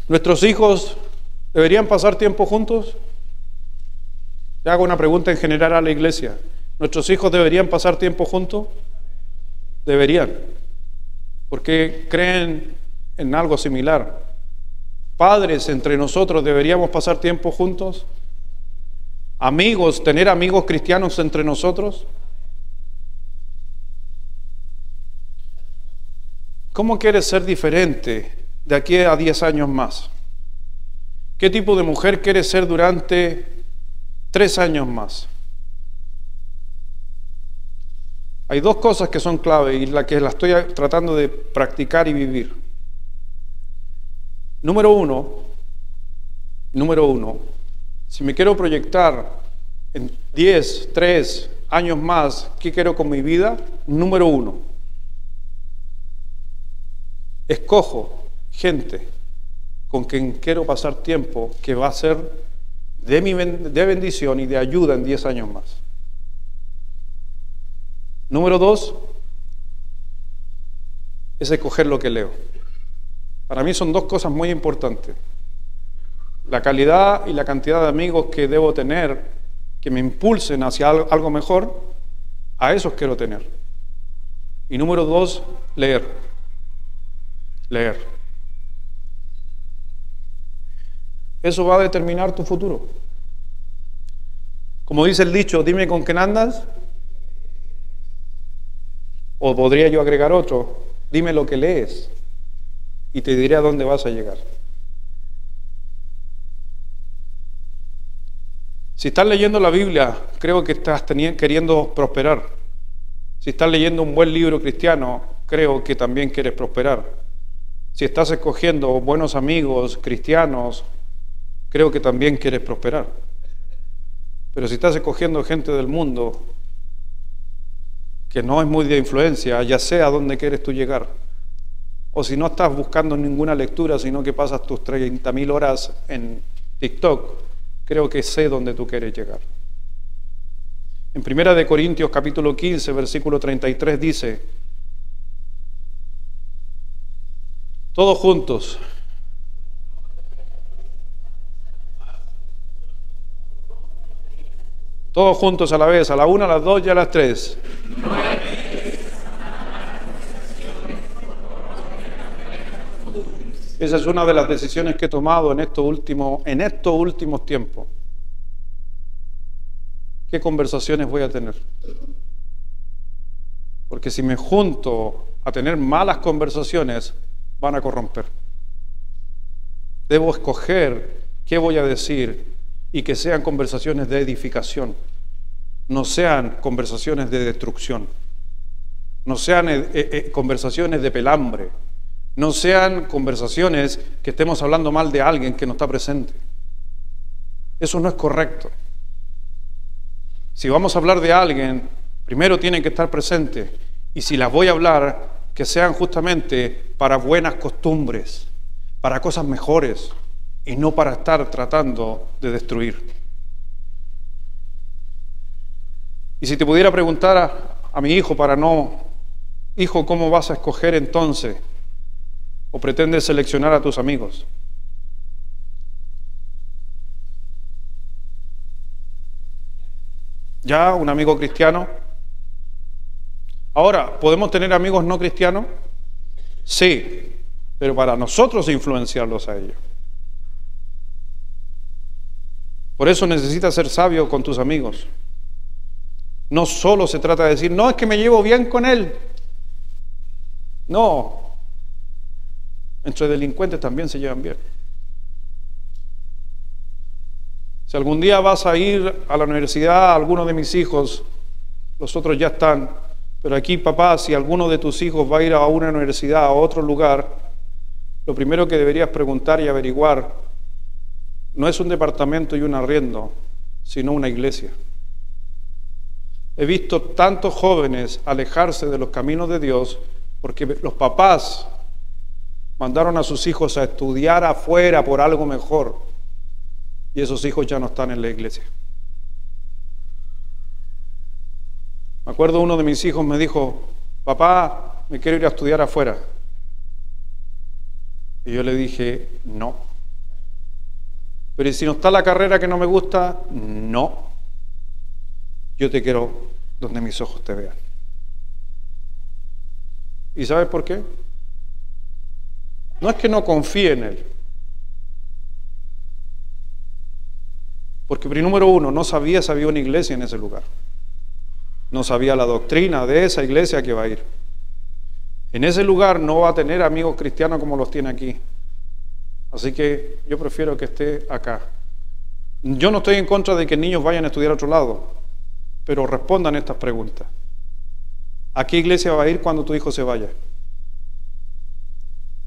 ¿Nuestros hijos deberían pasar tiempo juntos? Le hago una pregunta en general a la iglesia. ¿Nuestros hijos deberían pasar tiempo juntos? Deberían. Porque creen en algo similar. Padres, entre nosotros, ¿deberíamos pasar tiempo juntos? Amigos, ¿tener amigos cristianos entre nosotros? ¿Cómo quieres ser diferente de aquí a 10 años más? ¿Qué tipo de mujer quieres ser durante 3 años más? Hay 2 cosas que son clave y la estoy tratando de practicar y vivir. Número uno, si me quiero proyectar en 10, 3 años más, ¿qué quiero con mi vida? Número 1, escojo gente con quien quiero pasar tiempo que va a ser de bendición y de ayuda en 10 años más. Número 2, es escoger lo que leo. Para mí son 2 cosas muy importantes. La calidad y la cantidad de amigos que debo tener, que me impulsen hacia algo mejor, a esos quiero tener. Y número 2, leer. Eso va a determinar tu futuro. Como dice el dicho, dime con quién andas. O podría yo agregar otro, dime lo que lees y te diré a dónde vas a llegar. Si estás leyendo la Biblia, creo que estás queriendo prosperar. Si estás leyendo un buen libro cristiano, creo que también quieres prosperar. Si estás escogiendo buenos amigos cristianos, creo que también quieres prosperar. Pero si estás escogiendo gente del mundo que no es muy de influencia, ya sé a dónde quieres tú llegar. O si no estás buscando ninguna lectura, sino que pasas tus 30.000 horas en TikTok, creo que sé dónde tú quieres llegar. En 1 Corintios capítulo 15, versículo 33 dice, todos juntos, a la vez, a la 1, a las 2 y a las 3. Esa es una de las decisiones que he tomado en estos últimos tiempos. ¿Qué conversaciones voy a tener? Porque si me junto a tener malas conversaciones, van a corromper. Debo escoger qué voy a decir y que sean conversaciones de edificación, no sean conversaciones de destrucción, no sean conversaciones de pelambre, no sean conversaciones que estemos hablando mal de alguien que no está presente. Eso no es correcto. Si vamos a hablar de alguien, primero tienen que estar presentes, y si las voy a hablar, que sean justamente para buenas costumbres, para cosas mejores, y no para estar tratando de destruir. Y si te pudiera preguntar a mi hijo hijo, ¿cómo vas a escoger entonces? ¿O pretendes seleccionar a tus amigos? ¿Ya un amigo cristiano? Ahora, ¿podemos tener amigos no cristianos? Sí, pero para nosotros influenciarlos a ellos. Por eso necesitas ser sabio con tus amigos. No solo se trata de decir, no, es que me llevo bien con él. No, entre delincuentes también se llevan bien. Si algún día vas a ir a la universidad, alguno de mis hijos, los otros ya están, pero aquí, papá, si alguno de tus hijos va a ir a una universidad, a otro lugar, lo primero que deberías preguntar y averiguar no es un departamento y un arriendo, sino una iglesia. He visto tantos jóvenes alejarse de los caminos de Dios porque los papás mandaron a sus hijos a estudiar afuera por algo mejor, y esos hijos ya no están en la iglesia. Me acuerdo uno de mis hijos me dijo, papá, me quiero ir a estudiar afuera. Y yo le dije, no. Pero ¿y si no está la carrera que no me gusta? No. Yo te quiero donde mis ojos te vean. ¿Y sabes por qué? No es que no confíe en él. Porque número uno, no sabía si había una iglesia en ese lugar. No sabía la doctrina de esa iglesia que va a ir. En ese lugar no va a tener amigos cristianos como los tiene aquí. Así que yo prefiero que esté acá. Yo no estoy en contra de que niños vayan a estudiar a otro lado, pero respondan estas preguntas. ¿A qué iglesia va a ir cuando tu hijo se vaya?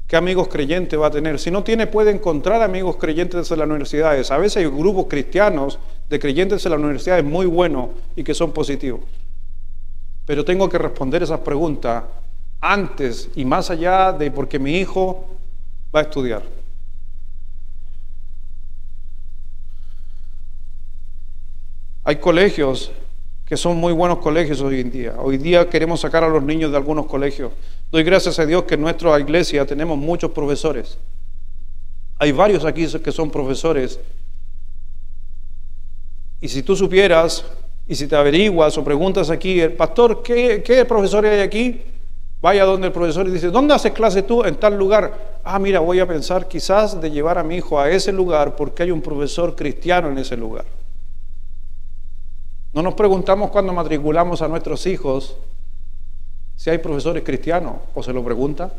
¿Qué amigos creyentes va a tener? Si no tiene, puede encontrar amigos creyentes en las universidades. A veces hay grupos cristianos de creyentes en las universidades muy buenos y que son positivos. Pero tengo que responder esas preguntas antes y más allá de porque mi hijo va a estudiar. Hay colegios que son muy buenos colegios hoy en día. Hoy día queremos sacar a los niños de algunos colegios. Doy gracias a Dios que en nuestra iglesia tenemos muchos profesores. Hay varios aquí que son profesores. Y si tú supieras, y si te averiguas o preguntas aquí, el pastor, ¿qué profesores hay aquí? Vaya donde el profesor y dice, ¿dónde haces clase tú? En tal lugar. Ah, mira, voy a pensar quizás de llevar a mi hijo a ese lugar porque hay un profesor cristiano en ese lugar. No nos preguntamos cuando matriculamos a nuestros hijos si hay profesores cristianos, ¿o se lo pregunta?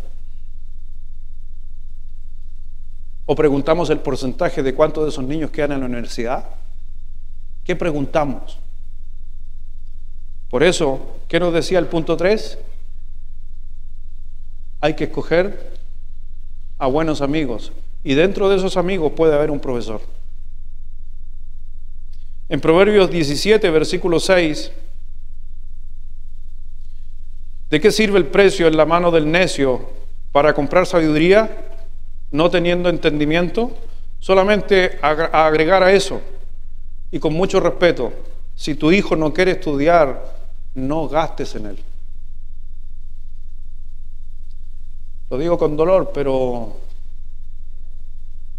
¿O preguntamos el porcentaje de cuántos de esos niños quedan en la universidad? ¿Qué preguntamos? Por eso, ¿qué nos decía el punto 3? Hay que escoger a buenos amigos, y dentro de esos amigos puede haber un profesor. En Proverbios 17, versículo 6, ¿de qué sirve el precio en la mano del necio para comprar sabiduría, no teniendo entendimiento? Solamente agregar a eso, y con mucho respeto, si tu hijo no quiere estudiar, no gastes en él. Lo digo con dolor, pero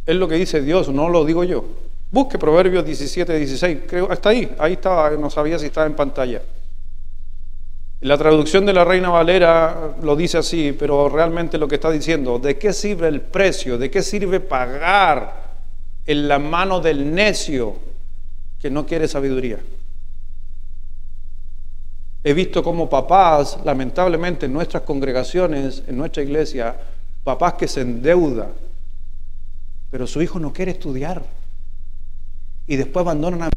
es lo que dice Dios, no lo digo yo. Busque Proverbios 17, 16, creo, está ahí estaba, no sabía si estaba en pantalla. La traducción de la Reina Valera lo dice así, pero realmente lo que está diciendo, ¿de qué sirve el precio? ¿De qué sirve pagar en la mano del necio que no quiere sabiduría? He visto como papás, lamentablemente en nuestras congregaciones, en nuestra iglesia, papás que se endeudan, pero su hijo no quiere estudiar y después abandonan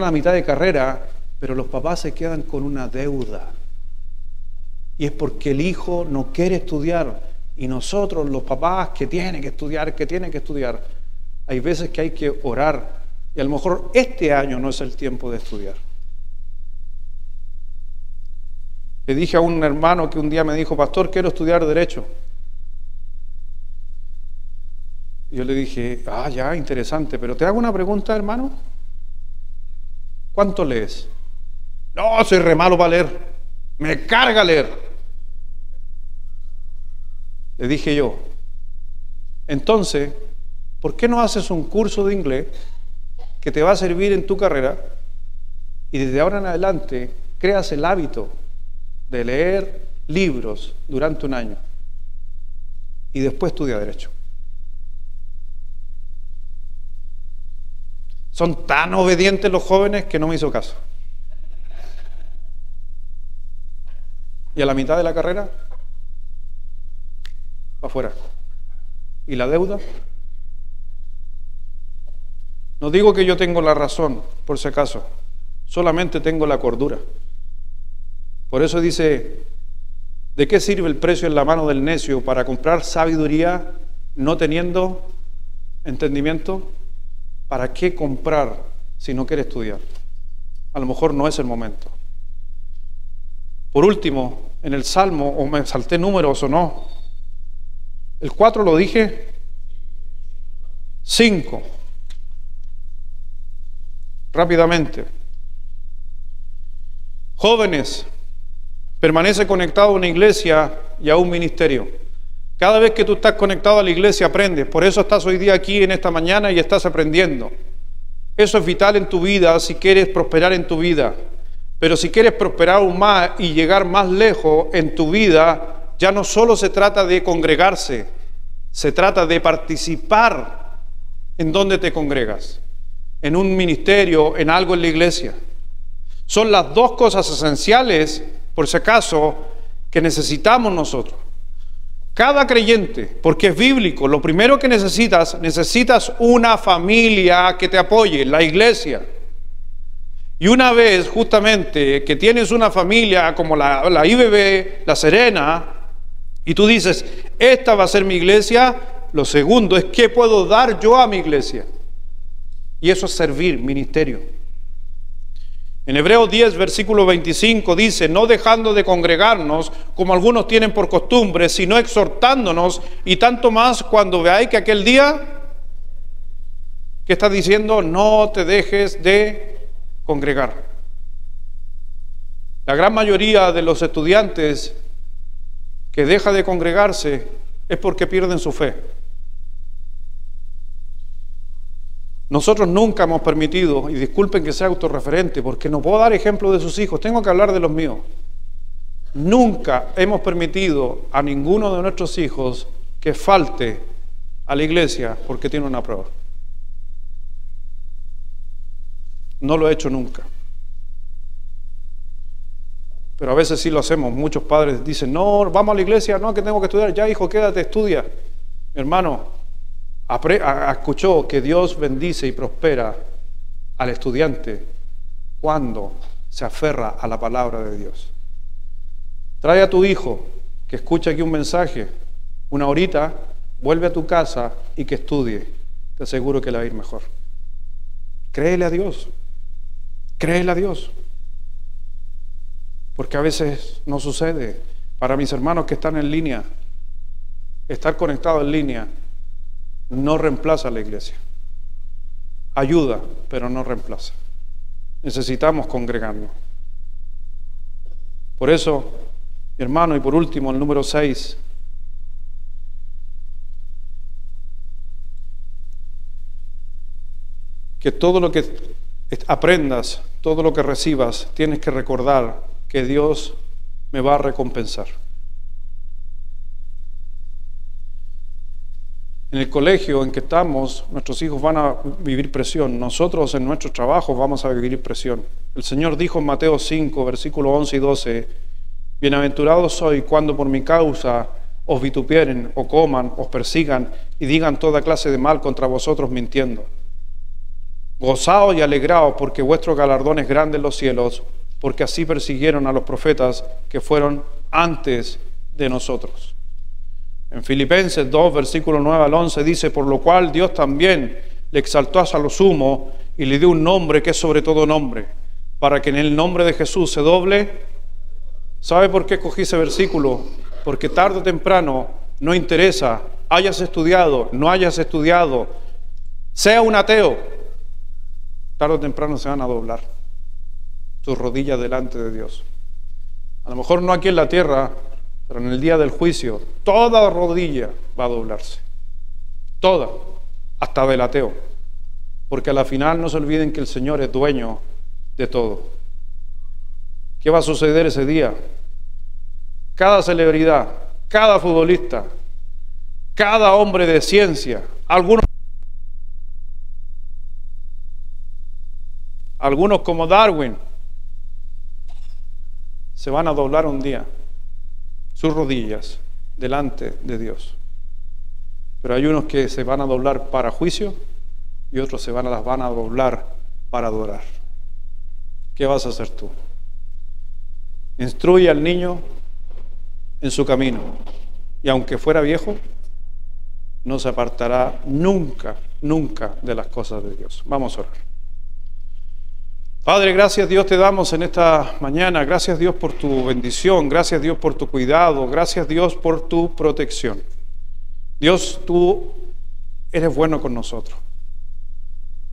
a mitad de carrera, pero los papás se quedan con una deuda. Y es porque el hijo no quiere estudiar. Y nosotros, los papás que tienen que estudiar, hay veces que hay que orar. Y a lo mejor este año no es el tiempo de estudiar. Le dije a un hermano que un día me dijo, pastor, quiero estudiar Derecho. Y yo le dije, ya, interesante, pero te hago una pregunta, hermano. ¿Cuánto lees? No, soy re malo para leer. Me carga leer. Le dije yo, entonces, ¿por qué no haces un curso de inglés que te va a servir en tu carrera y desde ahora en adelante creas el hábito de leer libros durante un año y después estudia Derecho? Son tan obedientes los jóvenes que no me hizo caso. Y a la mitad de la carrera, para afuera. ¿Y la deuda? No digo que yo tengo la razón, por si acaso. Solamente tengo la cordura. Por eso dice, ¿de qué sirve el precio en la mano del necio para comprar sabiduría no teniendo entendimiento? ¿Para qué comprar si no quiere estudiar? A lo mejor no es el momento. Por último, en el Salmo, o me salté números o no, el 4 lo dije, 5, rápidamente. Jóvenes, permanece conectado a una iglesia y a un ministerio. Cada vez que tú estás conectado a la iglesia aprendes. Por eso estás hoy día aquí en esta mañana y estás aprendiendo. Eso es vital en tu vida si quieres prosperar en tu vida. Pero si quieres prosperar aún más y llegar más lejos en tu vida, ya no solo se trata de congregarse, se trata de participar en donde te congregas, en un ministerio, en algo en la iglesia. Son las dos cosas esenciales, por si acaso, que necesitamos nosotros. Cada creyente, porque es bíblico, lo primero que necesitas una familia que te apoye, la iglesia. Y una vez justamente que tienes una familia como la IBB, La Serena, y tú dices, esta va a ser mi iglesia, lo segundo es, ¿qué puedo dar yo a mi iglesia? Y eso es servir, ministerio. En Hebreos 10, versículo 25 dice, no dejando de congregarnos, como algunos tienen por costumbre, sino exhortándonos, y tanto más cuando veáis que aquel día, ¿qué está diciendo? No te dejes de congregar. La gran mayoría de los estudiantes que deja de congregarse es porque pierden su fe. Nosotros nunca hemos permitido, y disculpen que sea autorreferente, porque no puedo dar ejemplo de sus hijos, tengo que hablar de los míos. Nunca hemos permitido a ninguno de nuestros hijos que falte a la iglesia porque tiene una prueba. No lo he hecho nunca. Pero a veces sí lo hacemos. Muchos padres dicen, no, vamos a la iglesia, no, que tengo que estudiar. Ya, hijo, quédate, estudia. Mi hermano, escuchó que Dios bendice y prospera al estudiante cuando se aferra a la palabra de Dios. Trae a tu hijo que escuche aquí un mensaje, una horita, vuelve a tu casa y que estudie. Te aseguro que le va a ir mejor. Créele a Dios. Créele a Dios. Porque a veces no sucede. Para mis hermanos que están en línea, estar conectado en línea no reemplaza a la iglesia. Ayuda, pero no reemplaza. Necesitamos congregarnos. Por eso, mi hermano, y por último, el número 6. que todo lo que aprendas, todo lo que recibas, tienes que recordar que Dios me va a recompensar. En el colegio en que estamos, nuestros hijos van a vivir presión. Nosotros en nuestros trabajos vamos a vivir presión. El Señor dijo en Mateo 5, versículos 11 y 12, bienaventurados sois cuando por mi causa os vitupieren, o coman, os persigan y digan toda clase de mal contra vosotros mintiendo. Gozaos y alegraos porque vuestro galardón es grande en los cielos, porque así persiguieron a los profetas que fueron antes de nosotros. En Filipenses 2, versículo 9 al 11 dice, por lo cual Dios también le exaltó hasta lo sumo y le dio un nombre que es sobre todo nombre, para que en el nombre de Jesús se doble. ¿Sabe por qué escogí ese versículo? Porque tarde o temprano, no interesa, hayas estudiado, no hayas estudiado, sea un ateo, tarde o temprano se van a doblar sus rodillas delante de Dios. A lo mejor no aquí en la tierra, pero en el día del juicio, toda rodilla va a doblarse. Toda, hasta del ateo. Porque a la final no se olviden que el Señor es dueño de todo. ¿Qué va a suceder ese día? Cada celebridad, cada futbolista, cada hombre de ciencia, algunos como Darwin, se van a doblar un día sus rodillas delante de Dios. Pero hay unos que se van a doblar para juicio y otros las van a doblar para adorar. ¿Qué vas a hacer tú? Instruye al niño en su camino, y aunque fuera viejo, no se apartará nunca, nunca de las cosas de Dios. Vamos a orar. Padre, gracias Dios te damos en esta mañana. Gracias Dios por tu bendición. Gracias Dios por tu cuidado. Gracias Dios por tu protección. Dios, tú eres bueno con nosotros.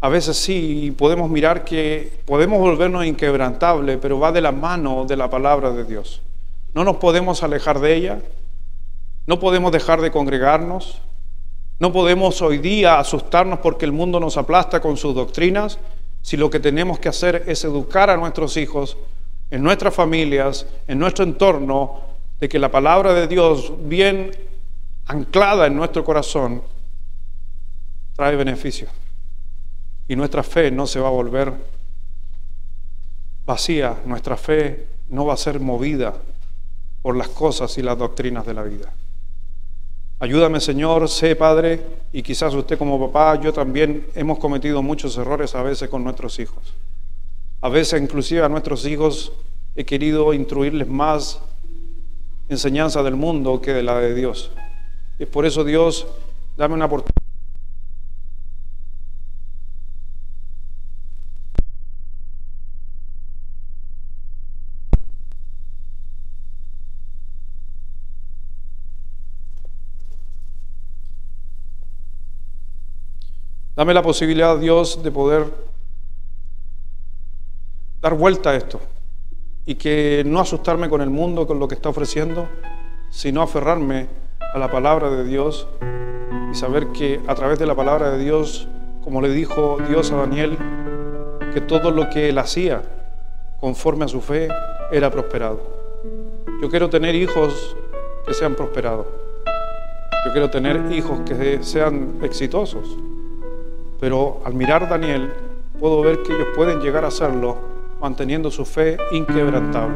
A veces sí, podemos mirar que podemos volvernos inquebrantables, pero va de la mano de la palabra de Dios. No nos podemos alejar de ella. No podemos dejar de congregarnos. No podemos hoy día asustarnos porque el mundo nos aplasta con sus doctrinas. Si lo que tenemos que hacer es educar a nuestros hijos, en nuestras familias, en nuestro entorno, de que la palabra de Dios, bien anclada en nuestro corazón, trae beneficio. Y nuestra fe no se va a volver vacía, nuestra fe no va a ser movida por las cosas y las doctrinas de la vida. Ayúdame, Señor, sé Padre, y quizás usted como papá, yo también hemos cometido muchos errores a veces con nuestros hijos. A veces inclusive a nuestros hijos he querido instruirles más enseñanza del mundo que de la de Dios. Y por eso, Dios, dame una oportunidad. Dame la posibilidad, Dios, de poder dar vuelta a esto y que no asustarme con el mundo, con lo que está ofreciendo, sino aferrarme a la palabra de Dios y saber que a través de la palabra de Dios, como le dijo Dios a Daniel, que todo lo que él hacía conforme a su fe era prosperado. Yo quiero tener hijos que sean prosperados. Yo quiero tener hijos que sean exitosos. Pero al mirar a Daniel, puedo ver que ellos pueden llegar a hacerlo manteniendo su fe inquebrantable.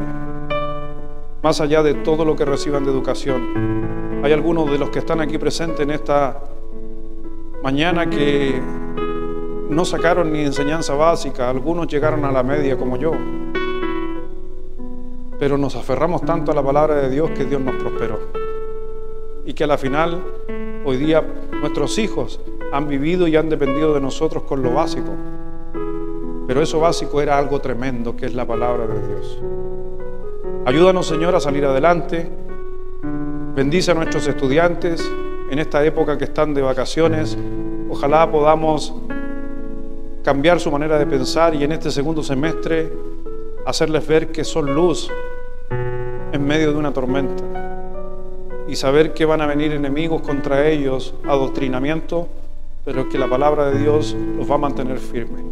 Más allá de todo lo que reciban de educación. Hay algunos de los que están aquí presentes en esta mañana que no sacaron ni enseñanza básica. Algunos llegaron a la media como yo. Pero nos aferramos tanto a la palabra de Dios que Dios nos prosperó. Y que a la final, hoy día, nuestros hijos han vivido y han dependido de nosotros con lo básico. Pero eso básico era algo tremendo, que es la palabra de Dios. Ayúdanos, Señor, a salir adelante. Bendice a nuestros estudiantes en esta época que están de vacaciones. Ojalá podamos cambiar su manera de pensar y en este segundo semestre hacerles ver que son luz en medio de una tormenta. Y saber que van a venir enemigos contra ellos, adoctrinamiento, pero que la palabra de Dios los va a mantener firmes.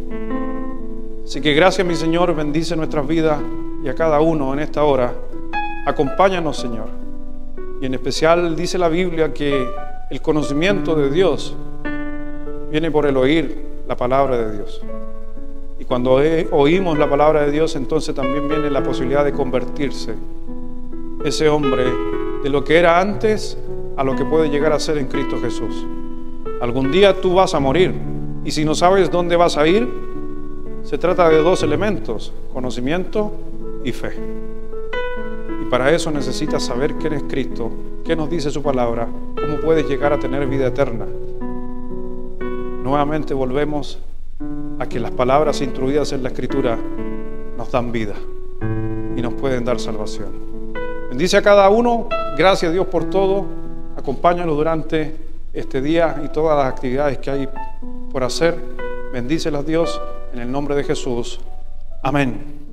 Así que gracias, mi Señor, bendice nuestras vidas y a cada uno en esta hora. Acompáñanos, Señor. Y en especial dice la Biblia que el conocimiento de Dios viene por el oír la palabra de Dios. Y cuando oímos la palabra de Dios, entonces también viene la posibilidad de convertirse ese hombre de lo que era antes a lo que puede llegar a ser en Cristo Jesús. Algún día tú vas a morir, y si no sabes dónde vas a ir, se trata de dos elementos: conocimiento y fe. Y para eso necesitas saber quién es Cristo, qué nos dice su palabra, cómo puedes llegar a tener vida eterna. Nuevamente volvemos a que las palabras instruidas en la Escritura nos dan vida y nos pueden dar salvación. Bendice a cada uno. Gracias a Dios por todo. Acompáñanos durante este día y todas las actividades que hay por hacer. Bendícelas, Dios, en el nombre de Jesús. Amén.